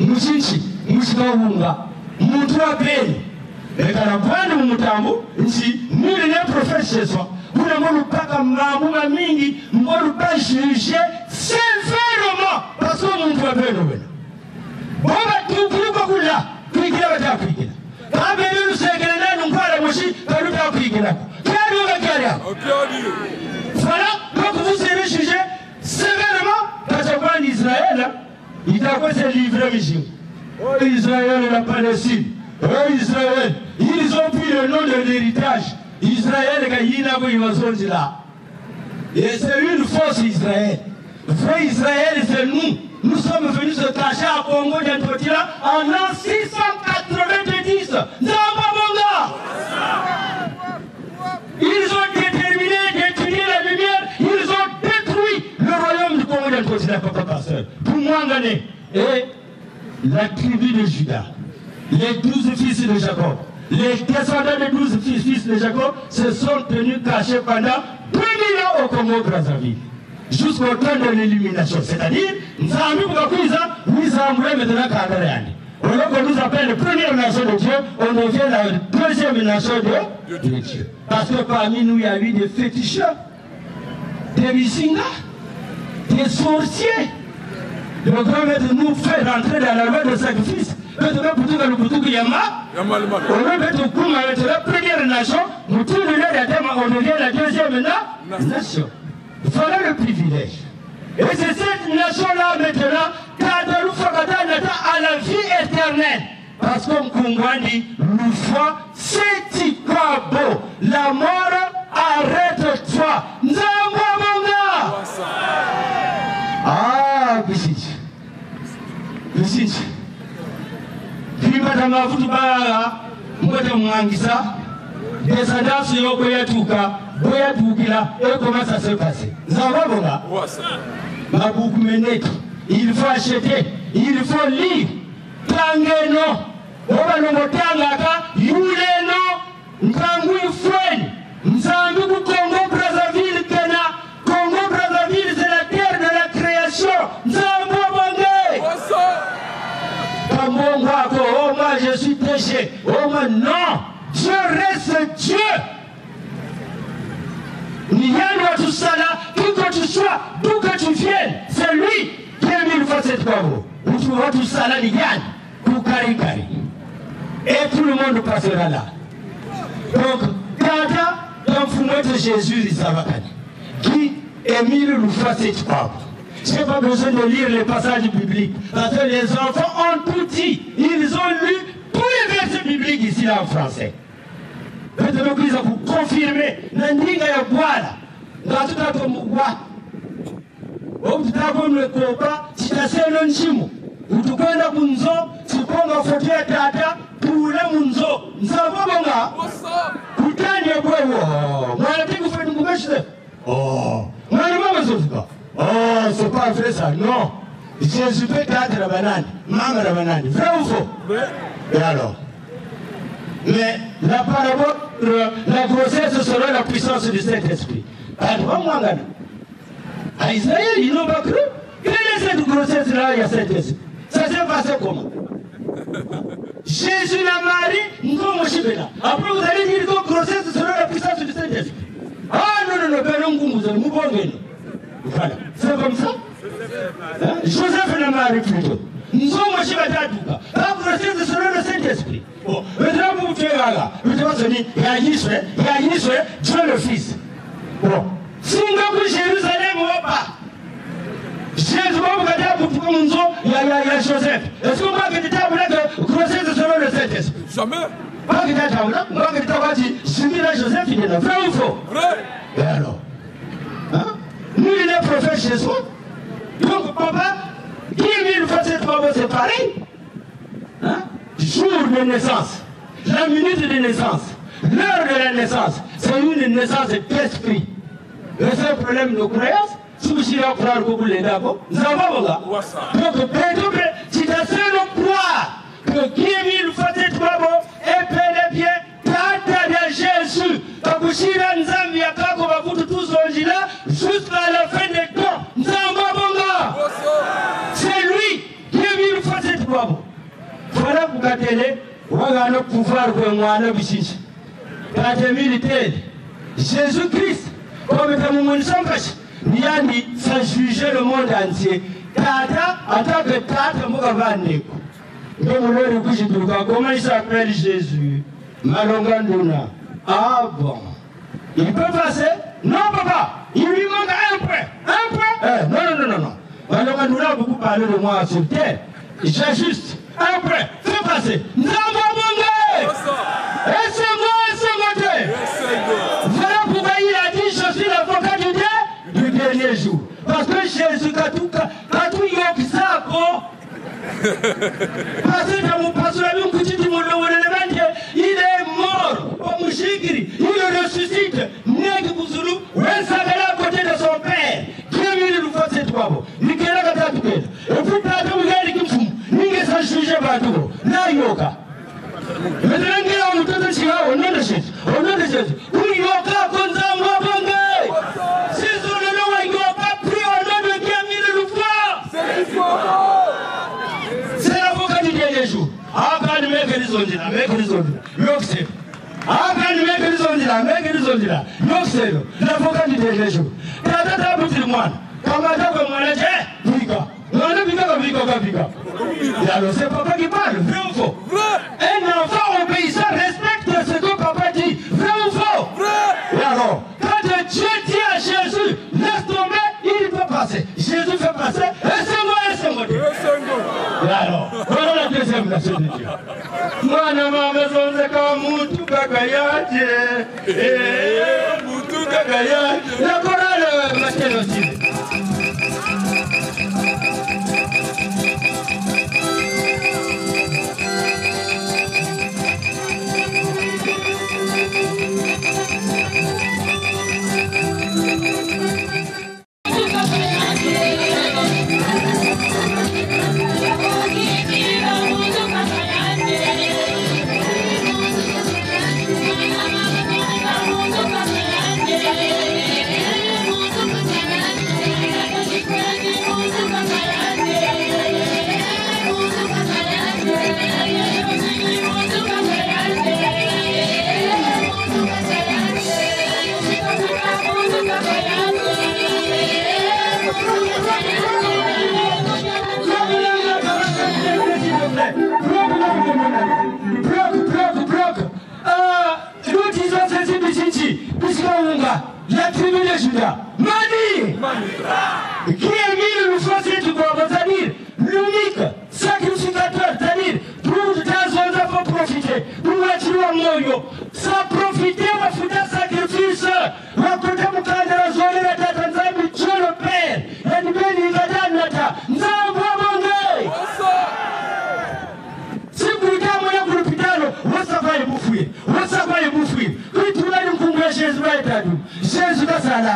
Mushinchi, Mushkawunga, Moutoua Beni. Et quand on prend le moutambo, ici, nous les prophètes chez soi. Vous ne m'avez pas comme Mamouma Mingi, vous ne m'avez pas jugé sévèrement parce que vous ne pouvez pas nous. Bon, vous ne pouvez pas vous là, cliquez là, cliquez là. Quand nous sommes là, nous parlons de Moshi, quand nous sommes cliqués là. Voilà, donc vous serez jugé sévèrement quand on parle d'Israël. Il a quoi c'est livré, Michel? Israël et la Palestine. Israël, ils ont pris le nom de l'héritage. Israël, et c'est une force Israël. Vrai Israël, c'est nous. Nous sommes venus se cacher à Congo d'Antotila en l'an 690. Zambabonga. Ils ont déterminé d'étudier la lumière. Ils ont détruit le royaume du Congo d'Antotila, papa pasteur. Pour Mwangane. Et la tribu de Juda, les 12 fils de Jacob. Les descendants des 12 fils de Jacob se sont tenus cachés pendant 2000 ans au Congo-Brazzaville. jusqu'au temps de l'illumination. C'est-à-dire, nous avons maintenant au lieu qu'on nous appelle la première nation de Dieu, on devient la deuxième nation de Dieu. Parce que parmi nous, il y a eu des féticheurs, des bisingas, des sorciers. Le grand maître nous fait rentrer dans la loi de sacrifice. Maintenant, pour tout le monde, il y a la première nation, nous on devient la deuxième nation. Voilà le privilège. Et c'est cette nation-là maintenant qui a de à la vie éternelle. Parce qu'on dit, l'oufwa, c'est beau. La mort, arrête-toi. Nzambamanga. Ah, Bisit. Bisit. Vipata mafutu bala, mwete mwangisa, descendance yoko yatuka, boya tukila, et comment ça se passe? Nzambamanga. Maboukou meneki. Il faut acheter, il faut lire. Tangeno, Obanongotangaka, Yuleno, Nkangui Fwen, Nzambiku Congo Brazzaville, Kenya. Congo Brazzaville, c'est la terre de la création. Nzambo Bangé. Tambongwako, oh moi je suis péché. Oh moi non, Dieu reste Dieu. Niano tout ça là, qui que tu sois, d'où que tu viennes, c'est lui. 2000 fois cette bravo. Où tu vois tout ça là, il gagne. Pour Kari. Et tout le monde passera là. Donc, Tata, dans Fumette Jésus, il s'avacane. Qui Émile nous fait cette bravo. Je n'ai pas besoin de lire les passages bibliques. Parce que les enfants ont tout dit. Ils ont lu tous les versets bibliques ici là en français. Maintenant, ils ont confirmé. Nandinga ya Bwala. Ngatuta Tomugwa. Ukitaka mlekopa chitaseno nchimo utukwenda kunzo sikonga fotea tata tuule munzo nzabonga kutani bwewo mwana tiku fete ngumeshite mwana mama zozuka c'est pas vrai ça non Jésus peut être la banane maman la banane vrai ou faux et alors mais la parabole la grossesse sera la puissance du Saint-Esprit à Israël, ils n'ont pas cru. Quelle est cette grossesse-là, il y a cette esprit? Ça s'est passé comment? Jésus la Marie, nous sommes. Après, vous allez dire que grossesse sera la puissance du Saint-Esprit. Ah non, vous allez voilà. C'est comme ça? Hein? Joseph la Marie plutôt. Nous sommes la grossesse sera le Saint-Esprit. Bon, maintenant, vous faites là. Vous devez il y a Dieu le Fils. Bon. Singaku Jérusalem ou pas? Jésus va vous dire pour il y a Joseph. Est-ce qu'on va dire que grossesse selon le Saint-Esprit? Jamais. Pas que tu as dit, Joseph, il est là. Vrai ou faux? Vrai. Et alors? Hein? Nous, il est prophète chez soi. Donc, papa, 10 000 fois cette fois, c'est pareil. Hein? Jour de naissance, la minute de naissance, l'heure de la naissance, c'est une naissance d'esprit. Le seul problème de croyance, si vous êtes à croire que vous l'êtes d'accord, nous avons là. Donc, si tu as seul croire que qui est mis le fait de toi, et pèle bien, tata de Jésus, quand vous êtes dans Zambie, quand vous avez tous là, jusqu'à la fin des temps, nous avons là. C'est lui qui est mis le fait de toi. Voilà pour gâter, on va le pouvoir de moi, le bicis. Quand tu es militaire, Jésus-Christ. Comme Niani, ça jugeait le monde entier. Tata, en tant que Tata, comment il s'appelle Jésus? Malonganduna. Ah bon. Il peut passer? Non, papa. Il lui manque un point. Un point? Non. Malonganduna a beaucoup parlé de moi sur terre. J'ajuste. Un point. Fais passer. Nous avons mangé. Et c'est moi. Voilà pourquoi il a dit, je suis l'avocat du dernier jour. Parce que Jésus, quand tout il est mort. Il le ressuscite. À côté de son père. Et puis, make rizondira. Yokse. Akani make rizondira. Yokse. Nafoka nditegesho. Tata buti mwana. Kama tako mwana je, vika. Mwana vika. Alors c'est papa qui parle, vrai ou faux? Un enfant obéissant respecte ce que papa dit, vrai ou faux? Et alors, quand Dieu dit à Jésus, laisse tomber, il peut passer. Jésus fait passer, et c'est moi. Et alors, voilà la deuxième nation de Dieu. Mwana mama zonze ka mutu kakayaje. Mutu kakayaje. La chorale masquelle aussi. La tribu de Judas, Mani, qui est mis le choisi du corps, c'est-à-dire l'unique sacrificateur, c'est-à-dire pour les enfants profiter, pour les gens sans profiter, on va foutre un sacrifice. On côté de la zone, la Tanzanie, Dieu le Père, et nous bénissons la Nata, nous avons si vous regardez mon hôpital, on s'en va y bouffer. Puis tout le monde Jésus va être Jésus va s'en aller.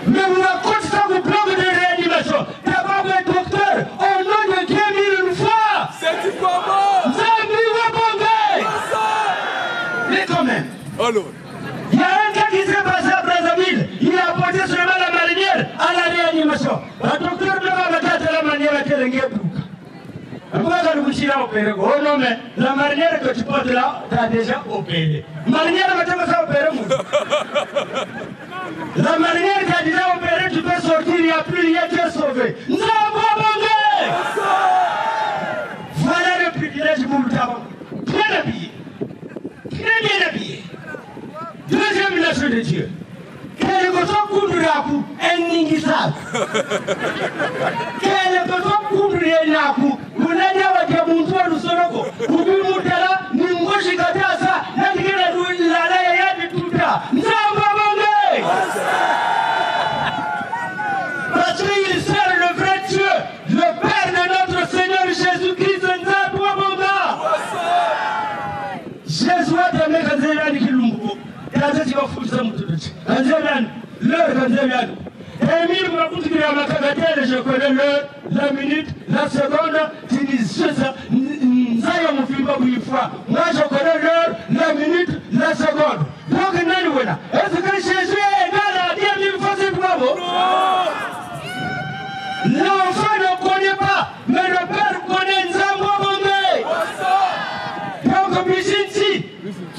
Mais vous racontez ça, vous plan de réanimation. D'abord, le docteur, au nom de Dieu, mille fois. C'est du combat. Mais quand même. Alors. Il y a un gars qui s'est passé à Brazzaville. Il a apporté seulement la marinière à la réanimation. Le docteur ne va pas faire la manière à laquelle il est. Oh non, mais la marinière que tu portes là, tu as déjà opéré. Marinière, tu as opéré. La marinière qui a déjà opéré, tu peux sortir, il n'y a plus rien, tu es sauvé. Non, voilà le privilège pour le tabac. Bien habillé. Bien habillé. Deuxième nation de Dieu. Quel est votre coup de rapu? Un ningisab. Quel est votre coup de rapu? Munanya wa jamuntu wa lusoloko. Ubimutala ni ngoshi katasa. Natikela lala ya tuta. Nzamba bonge. Parce qu'il sert le vrai Dieu, le Père de notre Seigneur Jésus-Christ. Nzamba bonga. Jésus a été mécanisé à Kilumbu. Et là, c'est ce qu'il va foutre ça. L'heure de Émile je connais l'heure, la minute, la seconde, tu dis ça, moi je connais l'heure, la minute, la seconde. Donc, est-ce que Jésus est égal à 10 000 fois c'est bravo? L'enfant ne connaît pas, mais le Père connaît Nzambo Bongé. Donc, Bichiti,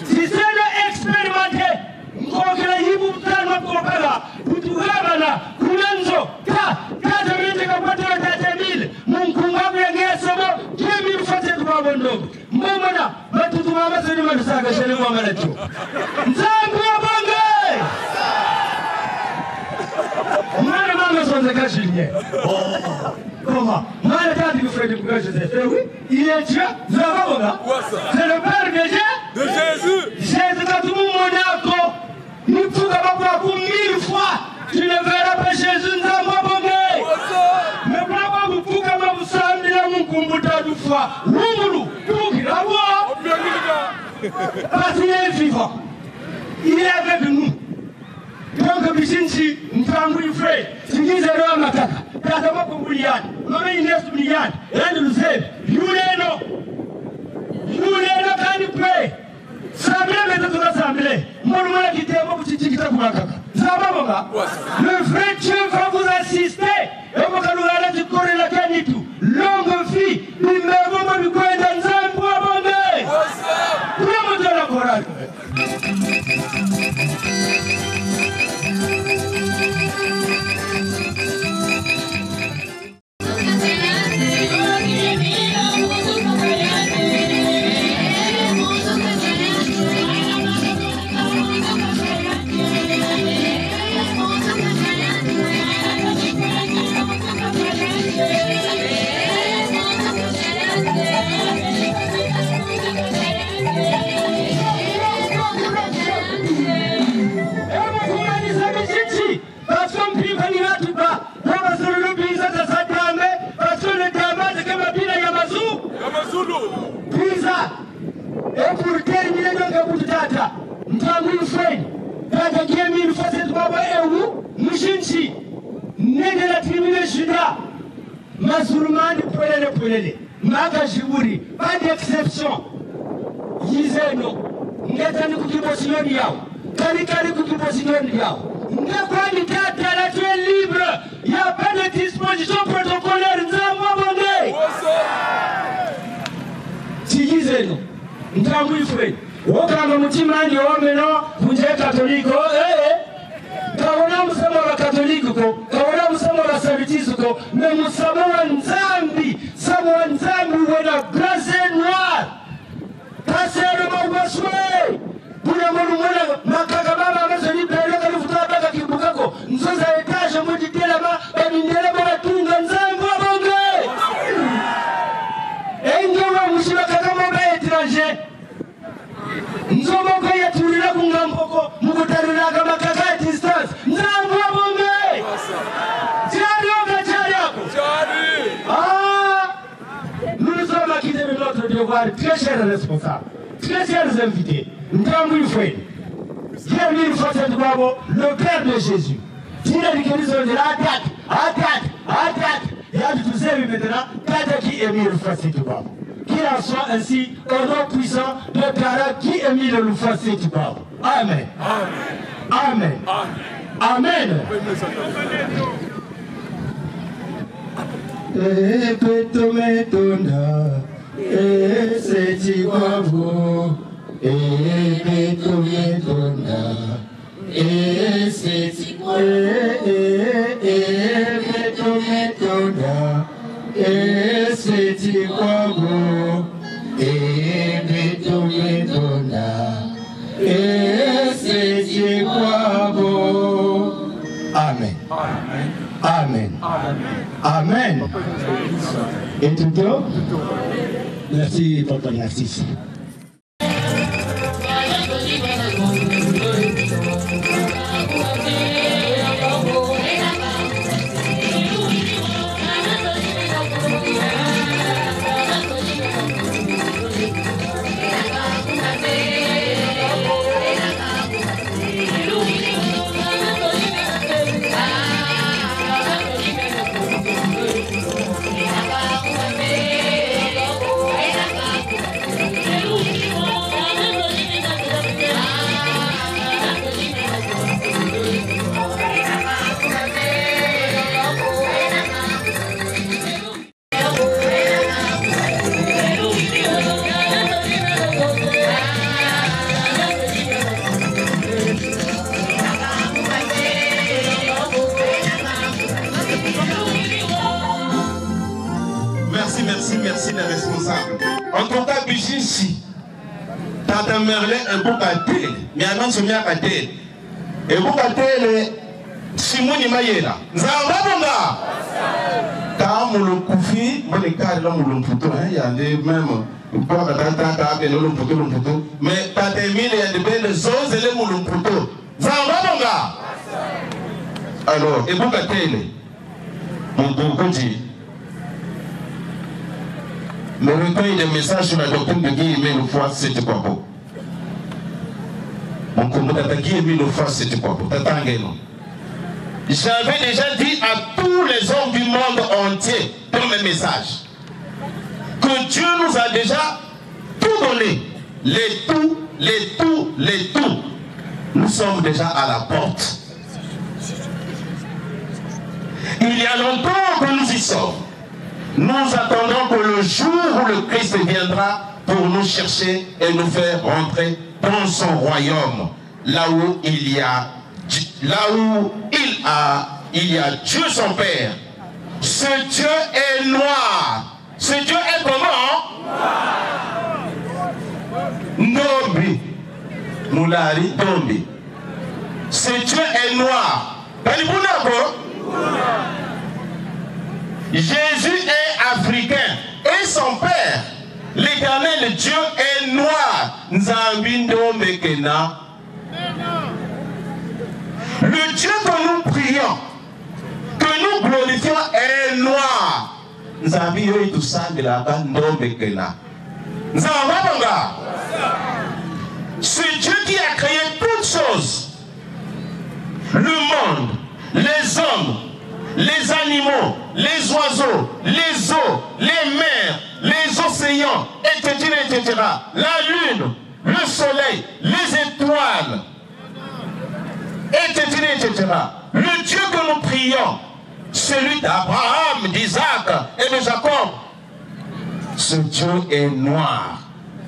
si c'est le expérimenté, comment? Il est Dieu, c'est le Père de Dieu. De Jésus. Jésus quand tout le monde est encore, nous pouvons avoir 1000 fois. Tu ne verras pas Jésus dans ma bonne. Mais pourquoi vous pouvez vous sembler à mon combattant du fois? Roumou, tout qui la voit. Parce qu'il est vivant. Il est avec nous. Donc, Bichinchi, nous avons eu frère. Si nous avons un macaque, nous avons un milliard. Nous avons un milliard. Et nous savons, nous quand nous payons. Le vrai Dieu va vous assister. Et vous allez du corps et la canitou. Longue vie, numéro du coin d'un zambo. Pas d'exception. Yizeno, ngetani kukiposioni yao. Kali kukiposioni yao. Ngekwa mikata la tu es libre. Il n'y a pas de disposition protocolaire. Nous avons abondé. Si Yizeno, nous avons eu frère. Wakanga mutimani omeno kunje katoliko kaona musamo wa katoliko ko kaona musamo wa sabitizo ko na musamo wa nzambi samo wa nzambi wena blase noir passer mawaswe buna mwana makaka baba amazoni pele kalifuta baka kibukako nzoza etage muditela ba banindela ba tunga nzambi abonge engewa mushiba kama ba étranger Nzomoko ya tulila kungamboko mukutarila kama kaka distance nzambu abonge Tiari oga tiari ako Nous sommes acquittés de notre devoir très chers responsables très chers invités Nzambu ifwe Bienvenue une fois cette fois le Père de Jésus Tira dikelizo de attaque Y'a du tout ça maintenant Tata qui est mis une fois cette fois Qu'il en soit ainsi, au nom puissant de Kara qui est mis le Loufasé du Baba. Amen. Amen. Amen. Amen. Amen. Amen. Et tout le merci, Papa Narcisse. Merci les responsables. En tout cas, Bichichi, Tata Merlin et Boukatel, mais avant de à Katel, et Boukatel, Simoni Mayela, Zambabonga, Kamoulou Koufi, moi les cas là, Moulou Poutou, il y a des mêmes, mais Tata Emile, il y a des belles choses, et les Moulou Poutou, Zambabonga. Alors, et Boukatel, mon Boukoudi. Le recueil des messages sur la doctrine de Guy Aimé le foi, c'est quoi beau. Mon combat Guy Aimé le foi, c'est quoi beau. J'avais déjà dit à tous les hommes du monde entier dans mes messages que Dieu nous a déjà tout donné. Les tout. Nous sommes déjà à la porte. Il y a longtemps que nous y sommes. Nous attendons que le jour où le Christ viendra pour nous chercher et nous faire rentrer dans son royaume, là où il a il y a Dieu son Père. Ce Dieu est noir. Ce Dieu est comment? Ndombi. Moulari Ndombi. Ce Dieu est noir. Jésus est africain. Et son Père, l'Éternel Dieu est noir. Nzambi Ndombi Kena. Le Dieu que nous prions, que nous glorifions est noir. Nzambi yoy tout ça de la bande Ndombekena. Nzambabanga. C'est Dieu qui a créé toutes choses. Le monde, les hommes, les animaux, les oiseaux, les eaux, les mers, les océans, etc., etc. La lune, le soleil, les étoiles, etc., etc. Le Dieu que nous prions, celui d'Abraham, d'Isaac et de Jacob, ce Dieu est noir,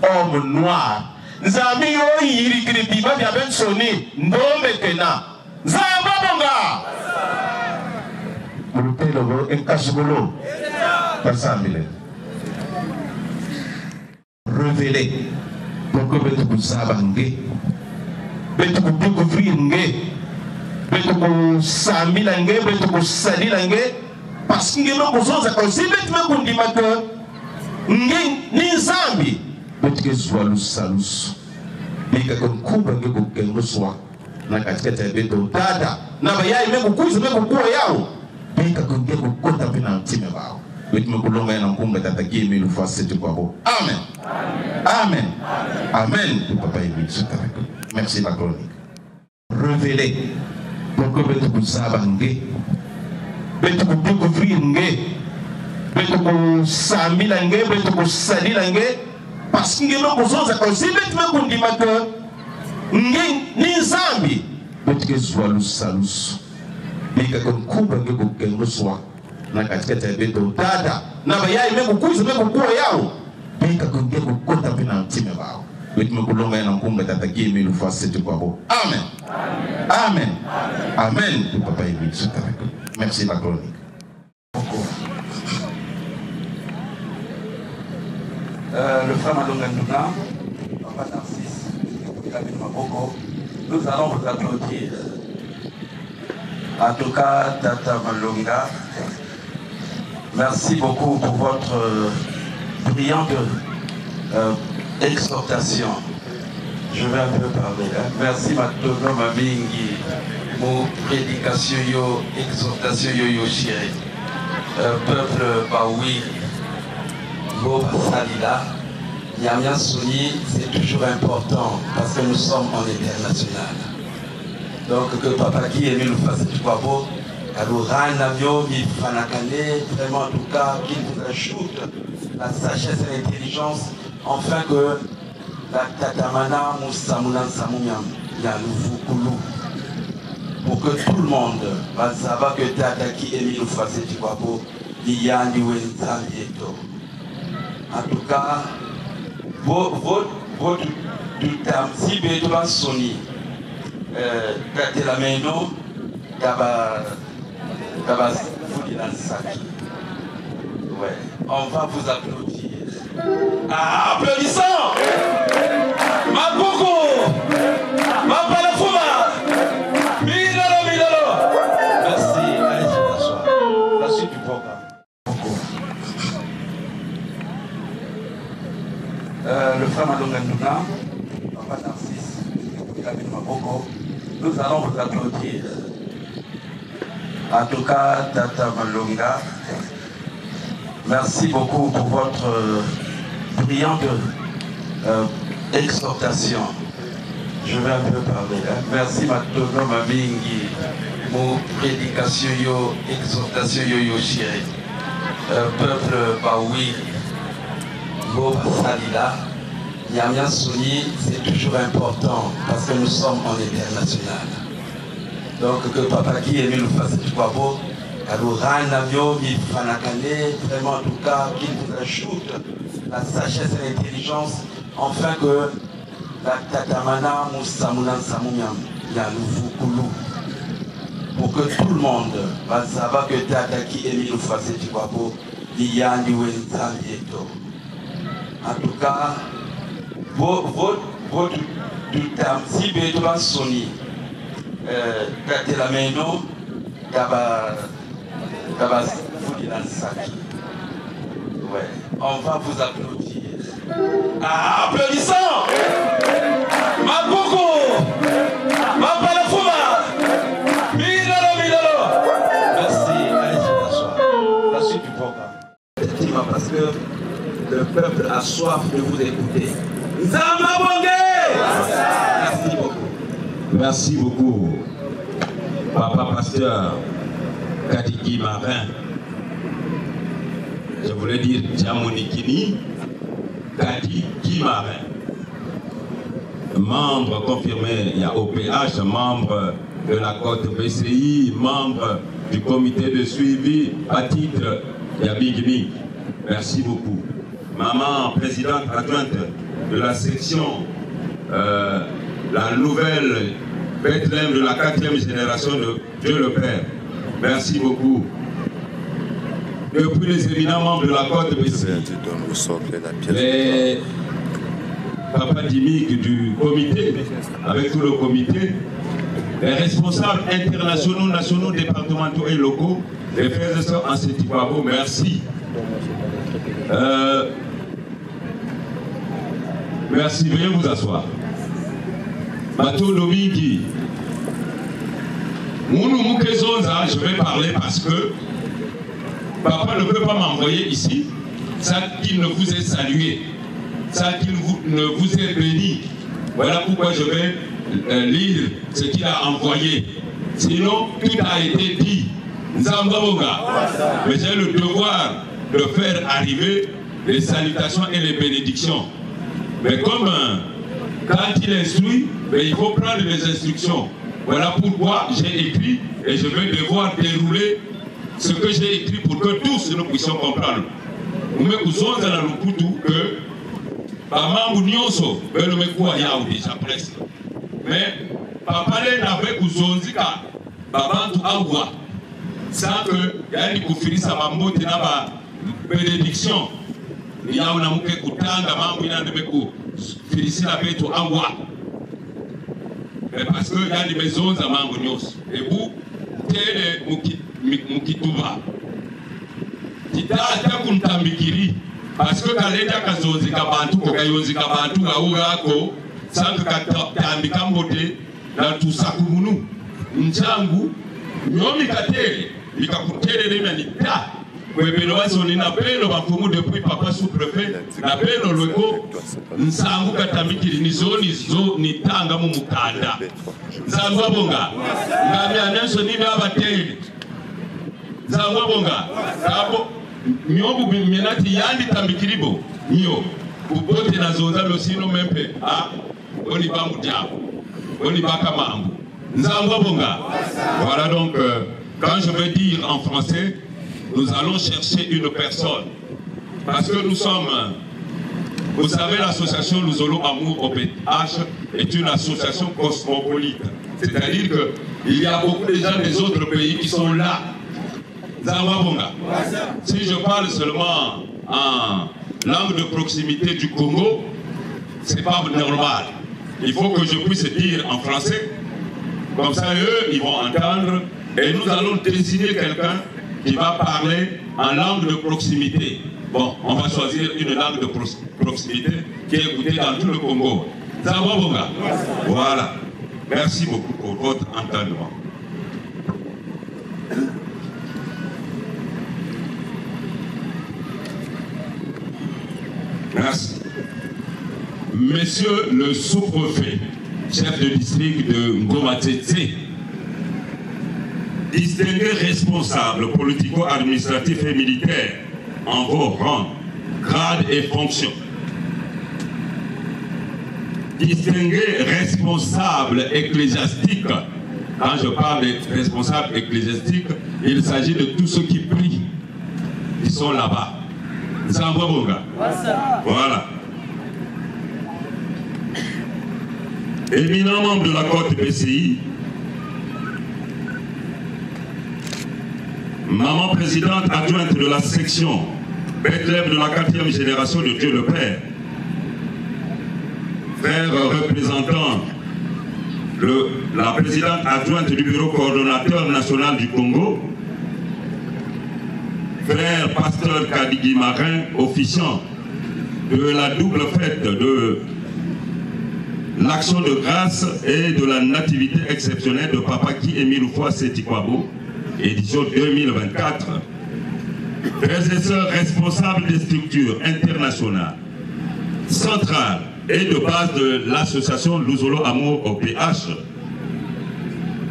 homme noir. Nzambi yo yirikiri biba bya ben soni ndombe kena. Nzamba bonga. Mulutelo go enkashibolo. Pasambile. Révélé pour que betu kusabange. Betu découvrir nge. Betu kusamila nge, betu kusalila nge. Parce que ngelo kuzoza kwa si betu mekundima ke nge ni Nzambi. Betu zwalu salus. Bika kumkuba nge kukengo swa. Na katika betu dada. Na bayai meku kuiza meku kuwa yao. Bika kunge kukota pina mtime bao. Betu mekulonga ya namkunga tatakie milu fasi tu kwa bo. Amen. Amen. Amen. Papa Émile, merci la chronique. Révélé pour que betu kusabange. Betu découvrir nge. Betu kusamila nge, betu kusalila nge. Parce que ngelo kuzoza kwa si betu mekundima ke nge ni Nzambi. Betu zwalu salus. Bika kumkuba nge kukengo swa. Na katika betu dada. Na bayai meku kuiza meku kuwa yao. Bika kunge kukota pina mtime bao. Betu mekulonga ya namkunga tatakie milu fasi tu kwa bo. Amen. Amen. Amen. Papa Émile, merci la chronique. Le frère Malonga Nduna, Papa Narcisse, Kabine Maboko, nous allons vous applaudir. En tout cas, Tata Malonga, merci beaucoup pour votre brillante exhortation. Je vais un peu parler. Hein. Merci Matono Mamingi, mon prédication yo, exhortation yo yo chéri. Peuple Baoui, Boba Salila, Yamia Souni, c'est toujours important parce que nous sommes en international. Donc que Papa qui est venu nous faire ce beau, Kalouran, Navio, Fanakane, vraiment en tout cas, qu'il nous ajoute la sagesse et l'intelligence, afin que la Tatamana Moussamounan Samouniam, Yaloufoukulu, pour que tout le monde va savoir que Tata qui est venu nous faire ce beau, Yandi Wenzam Yeto. En tout cas, votre si Bédoua Soni, Tatelameno, Taba Foudilansaki. Ouais, on va vous applaudir. Ah, applaudissons! Maboko! Mapalafouma! Milolo! Merci, allez se t'asseoir. La suite du programme. Le frère Malonga Nduna, Papa Narcisse, Kabine Maboko, nous allons vous applaudir. En tout cas, Tata Malonga, merci beaucoup pour votre brillante exhortation. Je vais un peu parler. Hein. Merci Matono Mamingi, mon prédication yo, exhortation yo yo chéri. Peuple Baoui, Boba Salila, Yamia Souni, c'est toujours important parce que nous sommes en international. Donc que Papa qui est venu nous faire ce beau, Kalouran, Navio, Fanakane, vraiment en tout cas, qu'il nous ajoute la sagesse et l'intelligence, afin que la Tatamana Moussamounan Samouniam, Yaloufoukulu, pour que tout le monde, ça va que Tata qui est mis au français du Wapo, Liani Wenzamieto. En tout cas, votre terme, si vous avez sonné, Tata la maison, Taba Foudilansaki. Ouais, on va vous applaudir. Ah, applaudissons! Maboko! Mapalafuma! Milalo! Merci, allez sur la soirée. La suite du programme. Effectivement, parce que le peuple a soif de vous écouter. Zambabongue! Merci beaucoup. Merci beaucoup, Papa Pasteur Kadiki Marin. Je voulais dire Djamonikini Kadiki Marin. Membre confirmé, il y a OPH, membre de la Côte BCI, membre du comité de suivi à titre Yabigimi. Merci beaucoup. Maman, présidente adjointe de la section, la nouvelle Bethléem de la 4e génération de Dieu le Père. Merci beaucoup. Depuis les éminents membres de la Côte BCI, les papas dimiques du comité, avec tout le comité, les responsables internationaux, nationaux, départementaux et locaux, les frères et sœurs en Sétiquabo, merci. Merci, veuillez vous asseoir. Bateau Domingi, je vais parler parce que papa ne peut pas m'envoyer ici sans qu'il ne vous ait salué, sans qu'il ne vous ait béni. Voilà pourquoi je vais lire ce qu'il a envoyé. Sinon, tout a été dit. Nzambabonga. Mais j'ai le devoir de faire arriver les salutations et les bénédictions. Mais comme quand il instruit, il faut prendre les instructions. Voilà pourquoi j'ai écrit et je vais devoir dérouler ce que j'ai écrit pour que tous nous puissions comprendre. Nous me cousons dans le couteau que Maman Nyonso, le mekwa yao déjà presque. Mais papa n'avait cousonzika, Babantu Awa, sans que Yanni Koufiri Samambo tenaba bénédiction. Yao Namuke Koutanga, Mambo Yandebekou, Félicie la Beto Awa. Mais parce qu'il y a des maisons à Mambonios. Et vous, Télé Mukituba. Tita Kuntambikiri. Parce que quand les gens ont dit Kabantu, Aourako, sans que Tambikambote, dans tout ça, Koumounou, Nchangu, Nyomi Katele, Mikakutere, les Manita. Depuis papa sous-préfet, l'appel au logo, Nsangu Katamikiri, Nizoni, ni Tanga Mumukanda. Zangwabonga, Namianen Sonime Abatel. Zangwabonga, Kabo, Nyobu Minati Yandi Tambikiribo, Nyo, Ubote Nazonda Losino Mempe, Ah, Onibamu Diabo, Onibakamangu. Zangwabonga. Voilà donc, quand je vais dire en français, nous allons chercher une personne. Parce que nous sommes, vous savez, l'association Luzolo Amour OPH est une association cosmopolite. C'est-à-dire qu'il y a beaucoup de gens des autres pays qui sont là. Zawabonga. Si je parle seulement en langue de proximité du Congo, ce n'est pas normal. Il faut que je puisse dire en français. Comme ça, eux, ils vont entendre. Et nous allons désigner quelqu'un qui va parler en langue de proximité. Bon, on va choisir une langue de proximité qui est écoutée dans tout le Congo. Zawabonga. Voilà. Merci beaucoup pour votre entendement. Merci. Monsieur le sous-préfet, chef de district de Ngomatete, distingué responsable politico-administratif et militaire en vos rangs, grades et fonctions. Distingué responsable ecclésiastique, quand je parle de responsable ecclésiastique, il s'agit de tous ceux qui prient. Ils sont là-bas. Voilà. Éminent membre de la Côte BCI, maman présidente adjointe de la section Bethléem de la 4e génération de Dieu le Père, frère représentant la présidente adjointe du bureau coordonnateur national du Congo, frère pasteur Kadigi Marin, officiant de la double fête de l'action de grâce et de la nativité exceptionnelle de Papa Guy Émile Oufouas Seti-Kwabo, édition 2024, frères et sœurs responsables des structures internationales, centrales et de base de l'association Luzolo Amour au PH,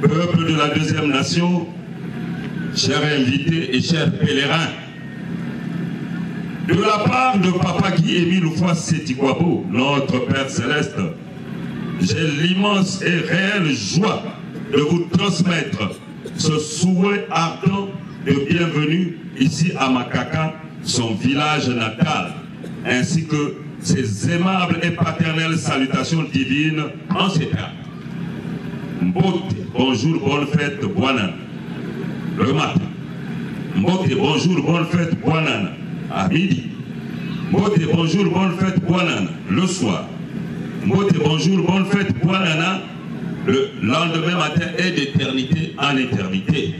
peuple de la deuxième nation, chers invités et chers pèlerins, de la part de Papa Guy Émile Oufouas Seti-Kwabo, notre Père Céleste, j'ai l'immense et réelle joie de vous transmettre ce souhait ardent de bienvenue ici à Makaka, son village natal, ainsi que ses aimables et paternelles salutations divines en ces termes. Mbote, bonjour, bonne fête, Bouanan. Le matin. Mbote, bonjour, bonne fête, Bouanan. À midi. Mbote, bonjour, bonne fête, Bouanan. Le soir. Mbote, bonjour, bonne fête, Bouanana. Le lendemain matin et d'éternité en éternité.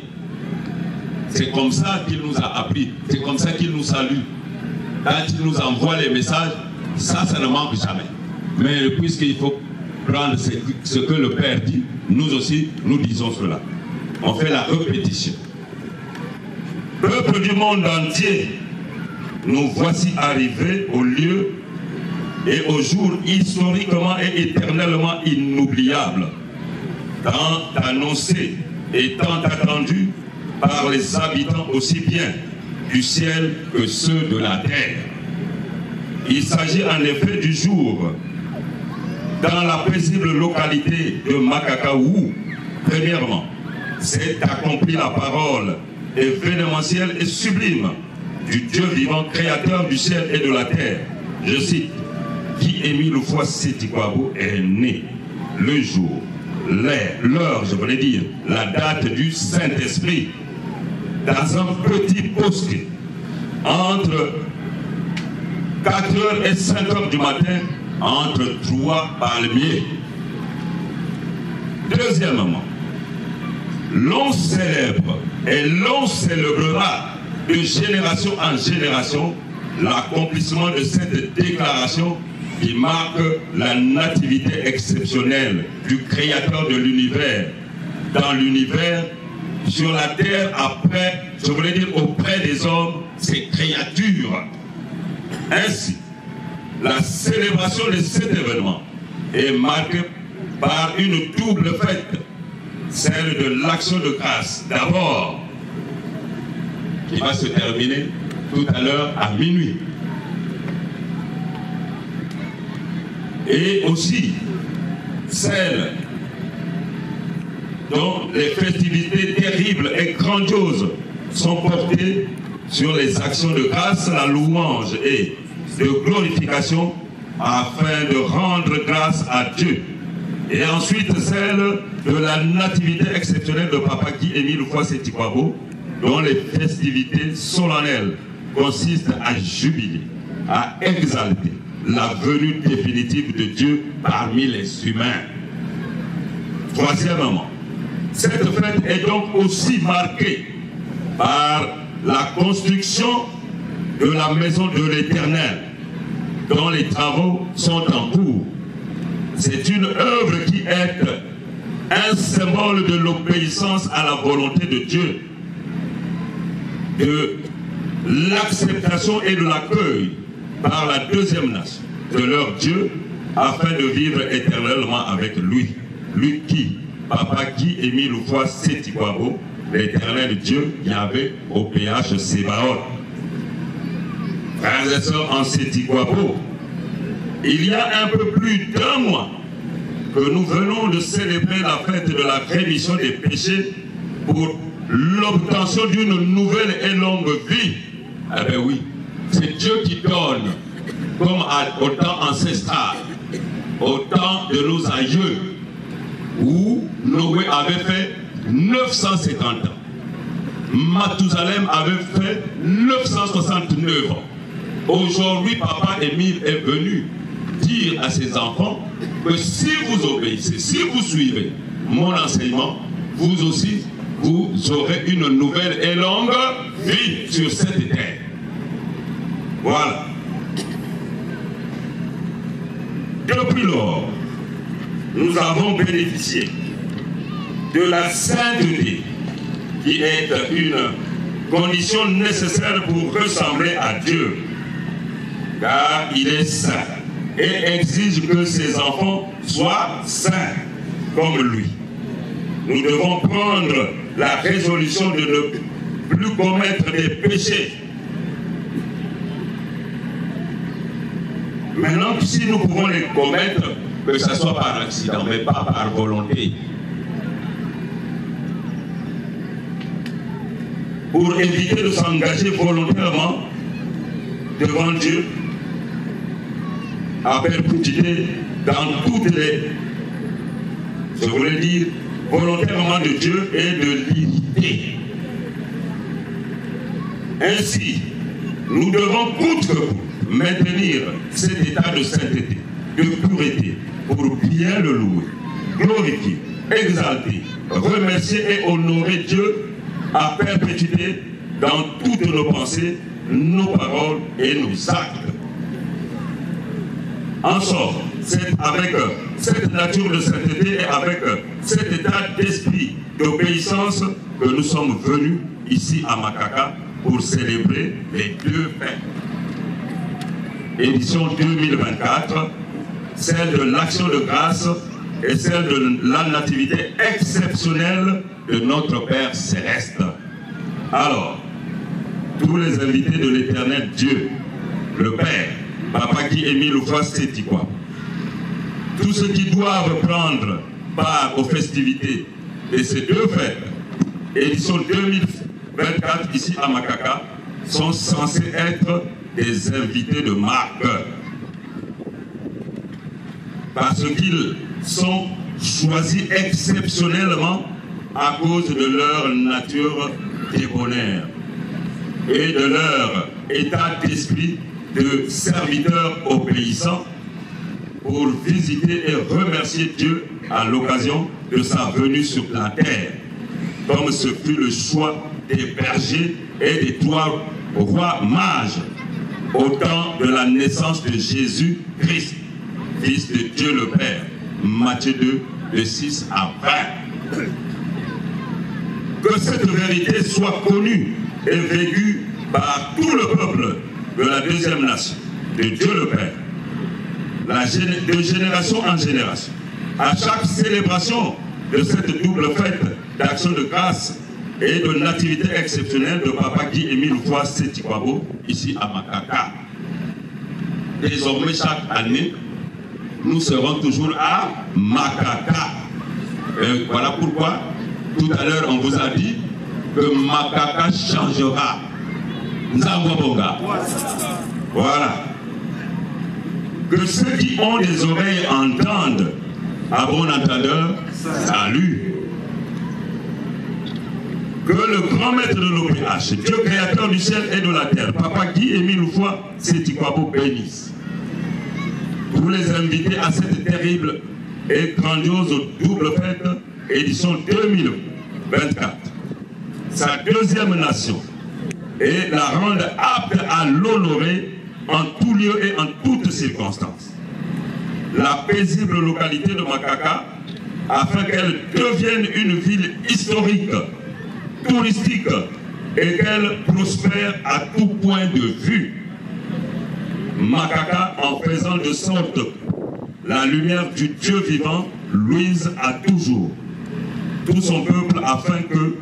C'est comme ça qu'il nous a appris. C'est comme ça qu'il nous salue. Quand il nous envoie les messages, ça ne manque jamais. Mais puisqu'il faut prendre ce que le Père dit, nous aussi, nous disons cela. On fait la répétition. Peuple du monde entier, nous voici arrivés au lieu et au jour historiquement et éternellement inoubliable, tant annoncé et tant attendu par les habitants aussi bien du ciel que ceux de la terre. Il s'agit en effet du jour dans la paisible localité de Makaka où, premièrement, s'est accomplie la parole événementielle et sublime du Dieu vivant, créateur du ciel et de la terre. Je cite, Guy Émile Oufouas Seti-Kwabo est né le jour, l'heure, je voulais dire, la date du Saint-Esprit, dans un petit bosquet, entre 4h et 5h du matin, entre 3 palmiers. Deuxièmement, l'on célèbre et l'on célébrera de génération en génération l'accomplissement de cette déclaration qui marque la nativité exceptionnelle du Créateur de l'univers, dans l'univers, sur la terre, après, je voulais dire auprès des hommes, ces créatures. Ainsi, la célébration de cet événement est marquée par une double fête, celle de l'action de grâce, d'abord, qui va se terminer tout à l'heure à minuit. Et aussi celle dont les festivités terribles et grandioses sont portées sur les actions de grâce, la louange et de glorification afin de rendre grâce à Dieu. Et ensuite celle de la nativité exceptionnelle de Papa Guy Émile Oufouas Seti-Kwabo, dont les festivités solennelles consistent à jubiler, à exalter la venue définitive de Dieu parmi les humains. Troisièmement, cette fête est donc aussi marquée par la construction de la maison de l'Éternel, dont les travaux sont en cours. C'est une œuvre qui est un symbole de l'obéissance à la volonté de Dieu, de l'acceptation et de l'accueil par la deuxième nation de leur Dieu afin de vivre éternellement avec lui. Lui qui, Papa Guy Émile Oufouas Seti-Kwabo, l'éternel Dieu Yahvé au PH Sébaoth. Frères et sœurs en Seti-Kwabo, il y a un peu plus d'un mois que nous venons de célébrer la fête de la rémission des péchés pour l'obtention d'une nouvelle et longue vie. Eh bien oui, c'est Dieu qui donne, comme au temps ancestral, au temps de nos aïeux, où Noé avait fait 950 ans. Mathusalem avait fait 969 ans. Aujourd'hui, papa Émile est venu dire à ses enfants que si vous obéissez, si vous suivez mon enseignement, vous aussi, vous aurez une nouvelle et longue vie sur cette terre. Voilà. Depuis lors, nous avons bénéficié de la sainteté qui est une condition nécessaire pour ressembler à Dieu, car il est saint et exige que ses enfants soient saints comme lui. Nous devons prendre la résolution de ne plus commettre des péchés. Maintenant, si nous pouvons les commettre, que ce soit par accident, mais pas par volonté, pour éviter de s'engager volontairement devant Dieu, à perpétuité dans toutes les, je voulais dire, volontairement de Dieu et de l'unité. Ainsi, nous devons coûte que coûte maintenir cet état de sainteté, de pureté, pour bien le louer, glorifier, exalter, remercier et honorer Dieu à perpétuité dans toutes nos pensées, nos paroles et nos actes. En somme, c'est avec cette nature de sainteté et avec cet état d'esprit d'obéissance que nous sommes venus ici à Makaka pour célébrer les deux fêtes. Édition 2024, celle de l'action de grâce et celle de la nativité exceptionnelle de notre Père Céleste. Alors, tous les invités de l'Éternel Dieu, le Père, Papa Guy Émile Oufouas-Sétikwa, tous ceux qui doivent prendre part aux festivités de ces deux fêtes, édition 2024 ici à Makaka, sont censés être des invités de marque. Parce qu'ils sont choisis exceptionnellement à cause de leur nature débonnaire et de leur état d'esprit de serviteurs obéissants pour visiter et remercier Dieu à l'occasion de sa venue sur la terre, comme ce fut le choix des bergers et des trois rois mages au temps de la naissance de Jésus-Christ, Fils de Dieu le Père. Matthieu 2, de 6 à 20. Que cette vérité soit connue et vécue par tout le peuple de la deuxième nation, de Dieu le Père, de génération en génération. À chaque célébration de cette double fête d'action de grâce et de nativité exceptionnelle de Papa Guy Émile Oufouas-Sétikwa ici à Makaka. Désormais, chaque année, nous serons toujours à Makaka. Et voilà pourquoi, tout à l'heure, on vous a dit que Makaka changera. Nzangwabonga. Voilà. Que ceux qui ont des oreilles entendent, à bon entendeur, salut. Que le grand maître de l'OPH, Dieu créateur du ciel et de la terre, Papa Guy Émile Oufouas-Sétikwa bénisse tous les invités à cette terrible et grandiose double fête, édition 2024. Sa deuxième nation, et la rende apte à l'honorer en tout lieu et en toutes circonstances. La paisible localité de Makaka, afin qu'elle devienne une ville historique, touristique, et qu'elle prospère à tout point de vue. Makaka, en faisant de sorte la lumière du Dieu vivant luise à toujours tout son peuple, afin que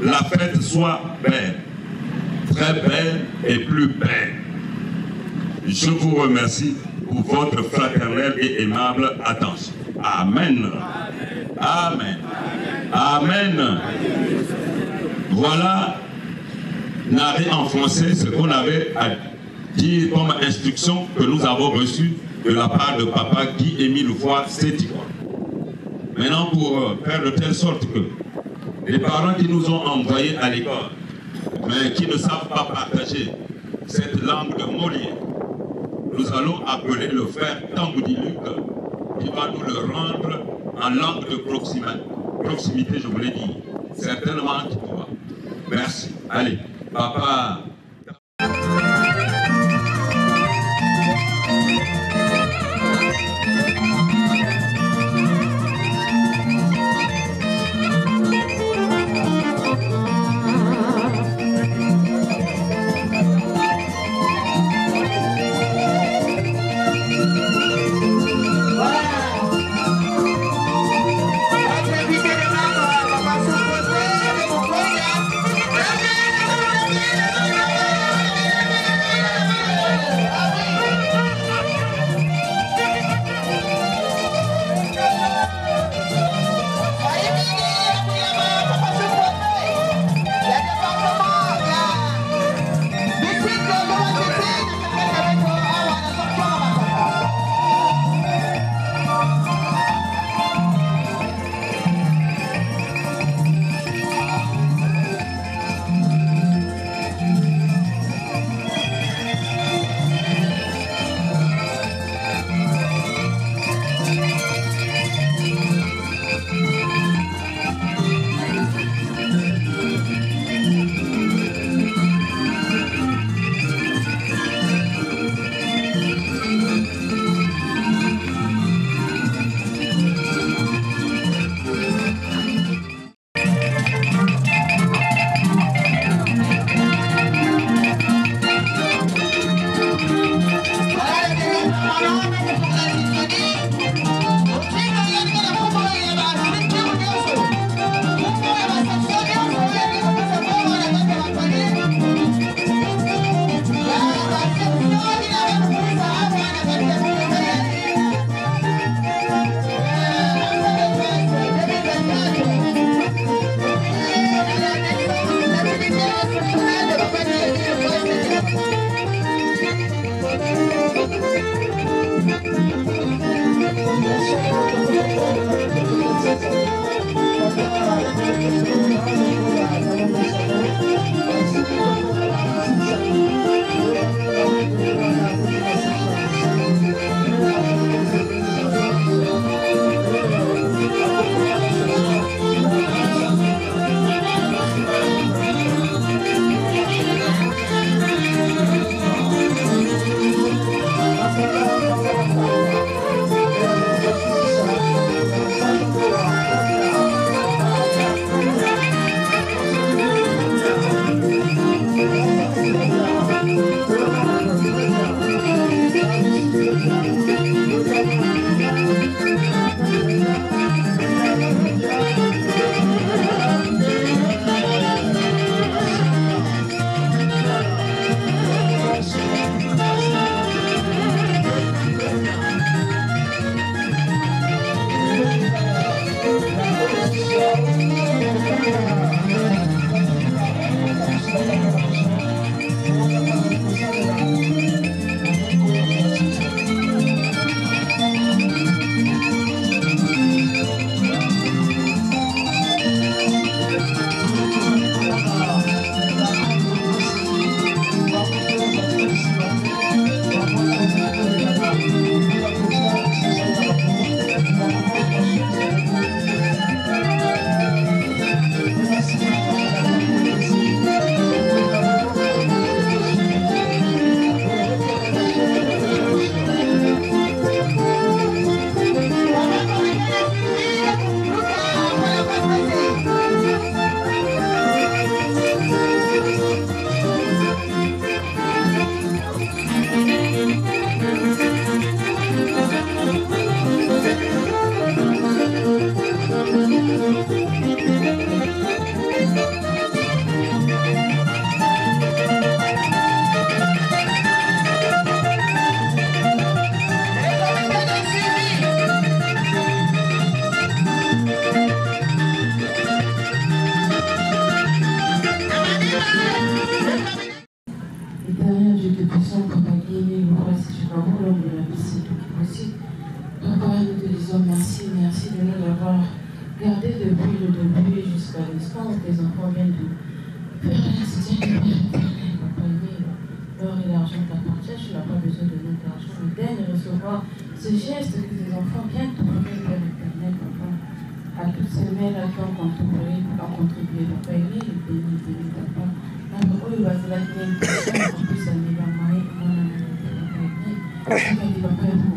la fête soit belle, très belle et plus belle. Je vous remercie pour votre fraternelle et aimable attention. Amen. Amen. Amen. Voilà, narré en français ce qu'on avait à dire comme instruction que nous avons reçue de la part de Papa Guy Émile Oufouas-Sétikwa. Maintenant, pour faire de telle sorte que Les parents qui nous ont envoyés à l'école, mais qui ne savent pas partager cette langue de Molière, nous allons appeler le frère Tamboudi Luc, qui va nous le rendre en langue de proximité, je voulais dire. Certainement qu'il pourra. Merci. Allez, papa. Papa, nous te disons merci, merci de nous avoir gardés depuis le début jusqu'à l'instant où tes enfants viennent de faire la soutien de papa aimé, l'or et l'argent t'appartiennent, tu n'as pas besoin de notre argent, mais daigne recevoir ce geste que tes enfants viennent t'offrir, Père éternel, papa. À toutes ces mères qui ont contribué, papa aimé, béni, papa. Alors, eux, ils vont se la dire, en plus, ça n'est pas moyen, mon ami, papa aimé. Afin que papa aimé,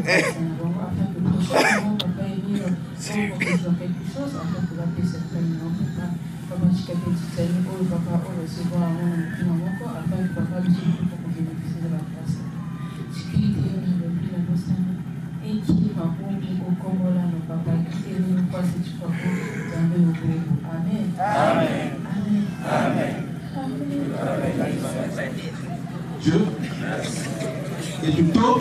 si on besoin quelque chose, afin que la paix certaine, papa. Papa, je capte tout ça, oh, papa, oh, recevoir mon corps, afin que papa me suive pour qu'on bénéficie de la grâce. Je prie, Dieu, dans le plus de nos saints. Et qui m'a conduit au Congo là, nos papas, et nous pas si tu crois que dans le Congo. Amen. Amen. Amen. Amen. Dieu et du tout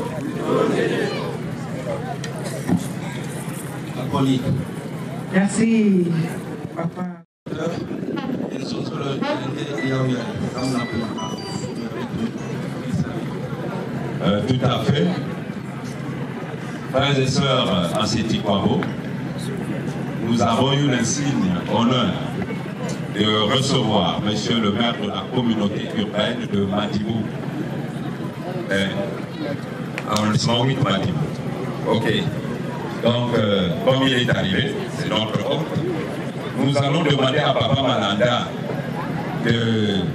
Apolline. Merci, papa. Tout à fait. Frères et sœurs Anseti-Kwabo, nous avons eu l'insigne honneur de recevoir monsieur le maire de la communauté urbaine de Madibou, arrondissement 8 Madibou. Ok. Donc, comme il est arrivé, c'est notre hôte, nous allons demander à Papa Malanda de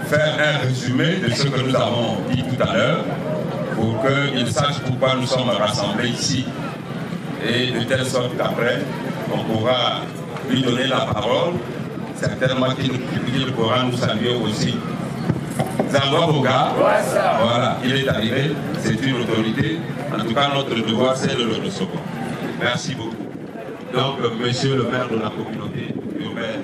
faire un résumé de ce que nous avons dit tout à l'heure pour qu'il sache pourquoi nous sommes rassemblés ici. Et de telle sorte qu'après, on pourra lui donner la parole, certainement qu'il pourra nous saluer aussi. Zangwa Boga, voilà, il est arrivé, c'est une autorité. En tout cas, notre devoir, c'est de le recevoir. Merci beaucoup. Donc, monsieur le maire de la communauté urbaine,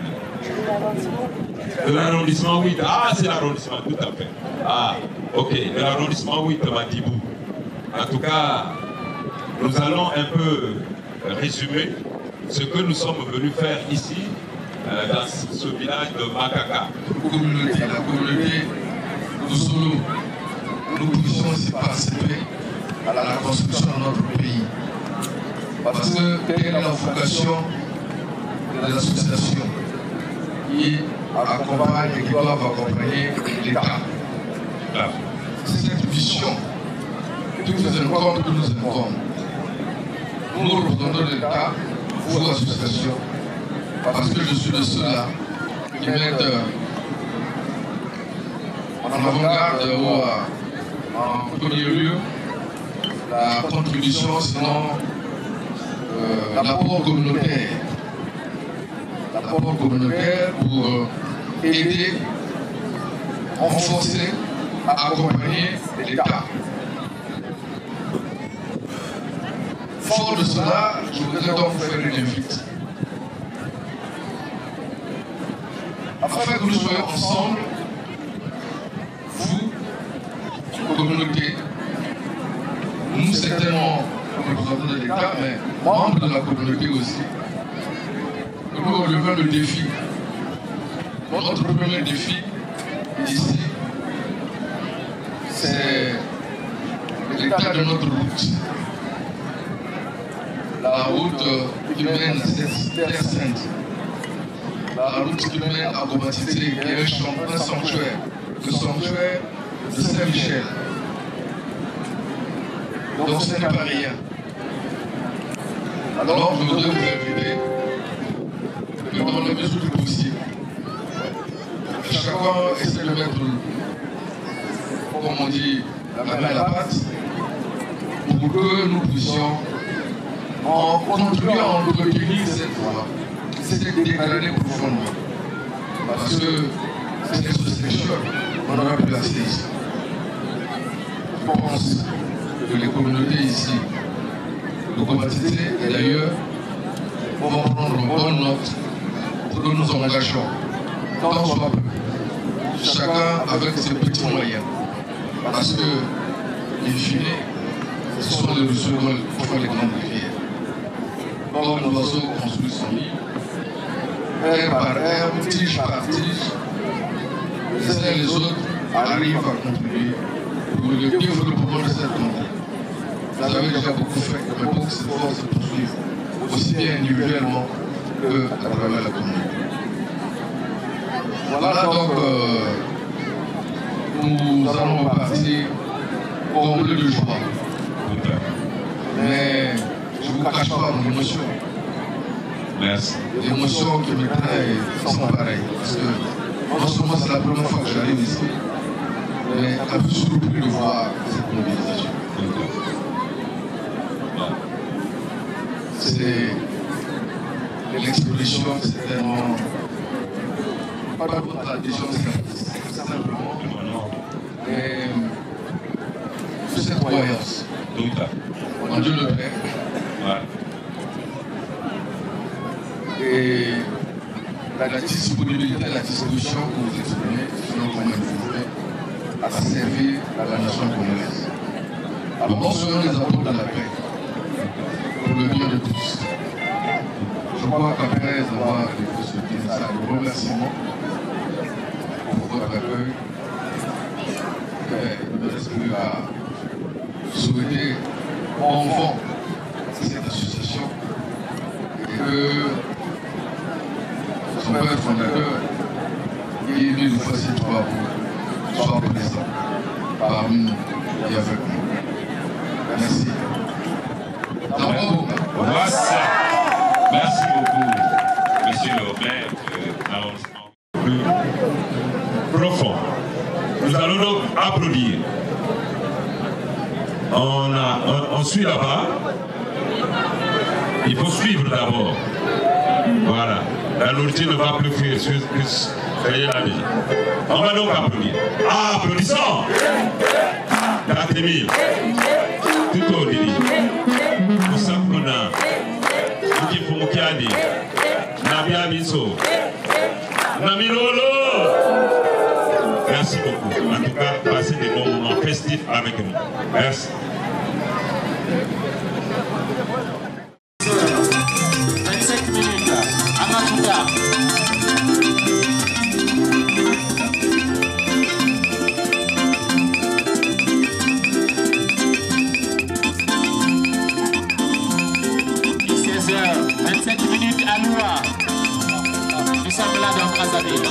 de l'arrondissement 8, ah, c'est l'arrondissement, tout à fait. Ah, ok, de l'arrondissement 8 de Madibou. En tout cas, nous allons un peu résumer ce que nous sommes venus faire ici, dans ce village de Makaka. La communauté, nous puissions aussi participer à la construction de notre pays. Parce que telle est la vocation de l'association qui accompagne et qui doivent accompagner l'État. C'est cette vision que nous incombons, que nous incombons. Nous représentons l'État, vous, association, parce que je suis de ceux-là qui mettent en avant-garde ou en premier lieu la contribution, sinon l'apport communautaire. L'apport communautaire pour aider, renforcer, accompagner l'État. Fort de cela, je voudrais donc faire une invite. Afin que nous soyons ensemble, vous, communauté, nous certainement représentants de l'État, mais membres de la communauté aussi, nous relevons le défi. Notre premier défi ici, c'est l'état de notre route. La route qui mène à cette terre sainte. La route qui mène à Gomatité, qui est un sanctuaire, le sanctuaire de Saint-Michel. Donc ce n'est pas rien. Alors je voudrais vous inviter que dans le mesure du possible, chacun essaie de mettre, comme on dit, la main à la pâte, pour que nous puissions, en contribuant à entretenir cette voie, c'est déclarer profondément. Parce que c'est ce secteur qu'on aurait placé ici. Je pense que les communautés ici, de Gomatité et d'ailleurs, vont prendre une bonne note pour que nous engagions, tant soit peu, chacun avec ses petits moyens. Parce que, in fine, ce sont les ruisseaux qui font les grandes rivières. Comme l'oiseau construit son nid, air par air, tige par tige, les uns et les autres arrivent à contribuer pour le développement de cette contrée. Vous avez déjà beaucoup fait, mais pour que cette force se poursuive, aussi bien individuellement qu'à travers la communauté. Voilà donc nous allons repartir comblés de joie. Mais je ne vous cache pas mon émotion. Merci. L'émotion qui me traîne sans pareil. Parce que non seulement c'est la première fois que j'arrive ici, mais un peu surpris de voir cette mobilisation. C'est l'expression, c'est tellement pas de contradiction, c'est simplement cette croyance en Dieu le Père. Et la disponibilité, la disposition que vous exprimez, selon comment vous voulez, à servir la nation congolaise. Alors, nous serons les apôtres de la paix, pour le bien de tous. Je crois qu'après avoir fait ce message de remerciement pour votre accueil, il me reste plus à souhaiter en vent cette association et que son père fondateur, qui est élu de fois ces trois pour soit présent parmi nous et avec nous. Merci. Merci beaucoup, monsieur le maire, plus profond. Nous allons donc applaudir. On suit là-bas. Il faut suivre d'abord. Voilà. La lourdité ne va plus fuir. On va donc applaudir. Applaudissons. 4 000. Tout au début. Moussakuna. Mukifumukiadi. Nabia Biso. Namilolo. Merci beaucoup. En tout cas, passez des bons moments festifs avec nous. Merci. 25 minutes. Amatuka. À Loua. Nous sommes là dans Brazzaville.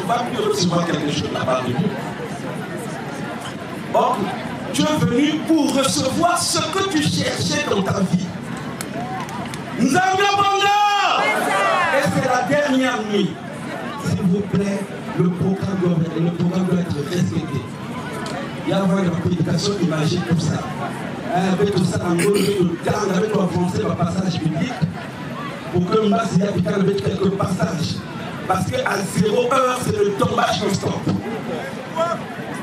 vas plus recevoir quelque chose de la part de Dieu. Or, tu es venu pour recevoir ce que tu cherchais dans ta vie. Nous avons Banga! Et c'est la dernière nuit. S'il vous plaît, le programme doit être respecté. Il y a avoir une prédication imagée comme ça. Avec tout ça, en gros, avec le français, le passage biblique, pour que Mbass y habite avec quelques passages. Parce qu'à 0 heure, c'est le tombage constant.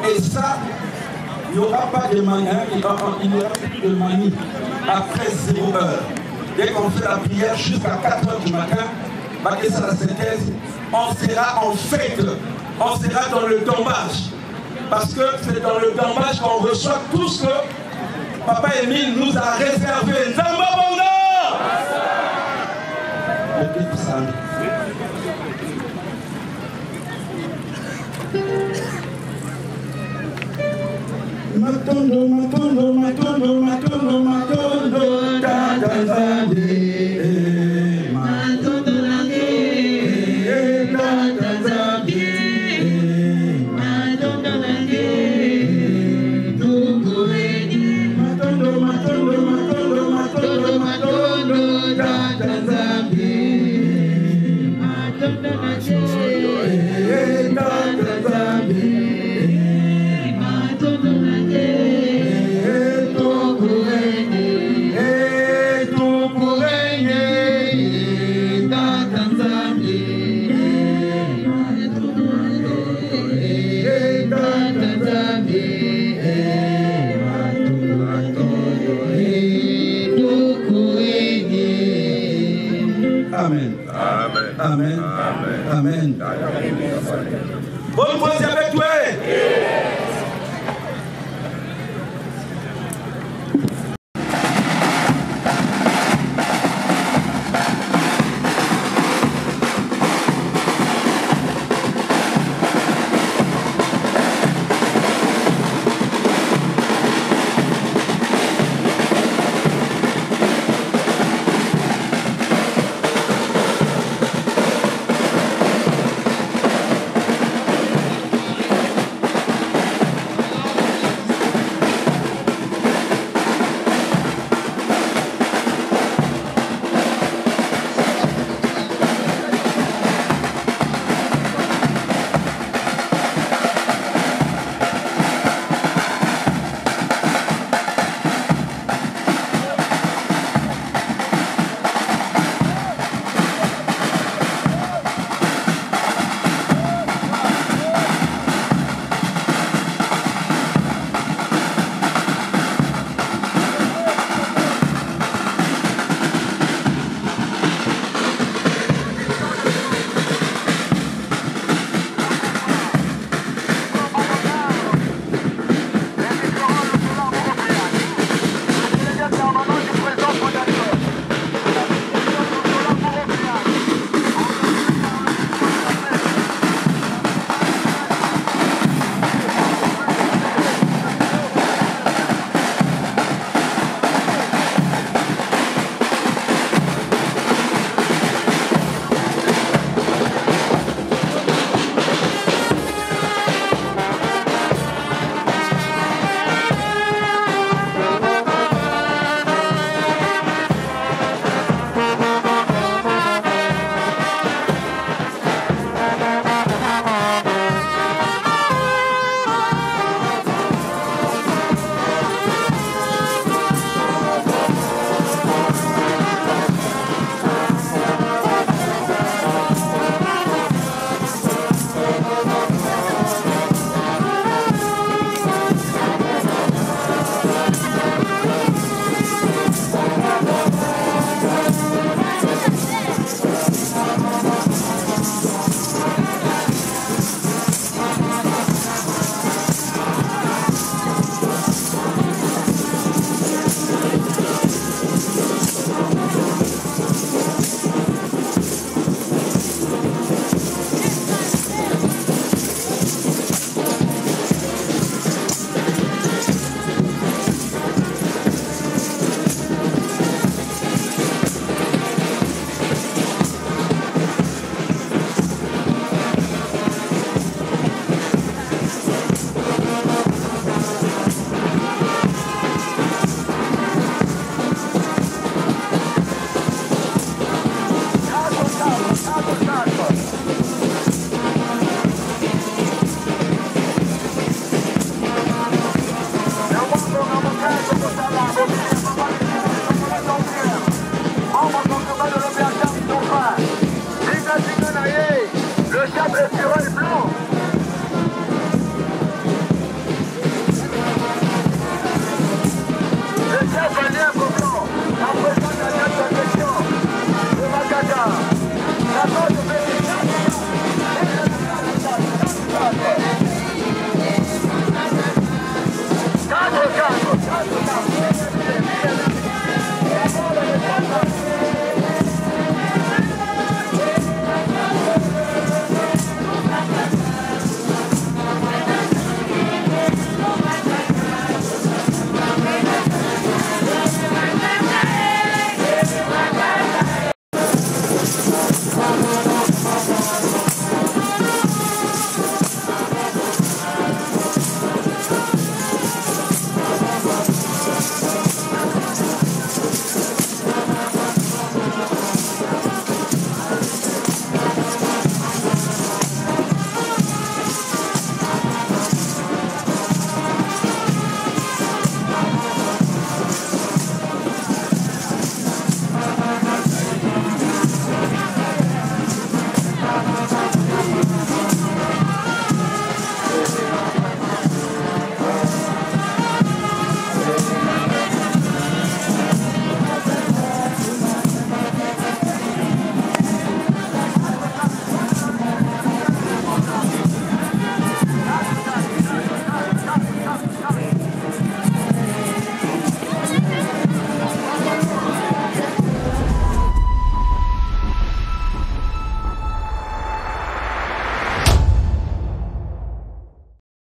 Et ça, il n'y aura pas de manie, il n'y aura plus de manie après 0 heure. Dès qu'on fait la prière jusqu'à 4 heures du matin, malgré ça la synthèse, on sera en fête, on sera dans le tombage. Parce que c'est dans le tombage qu'on reçoit tout ce que Papa Émile nous a réservé. Nzamba Bonga! Matondo, matondo, matondo, matondo, matondo, tatazade. Matondo lange, tatazade. Matondo lange, tukureni. Matondo, matondo, matondo, matondo, matondo, tatazade. Matondo lange, tatazade. Amen. Amen. Amen. Amen.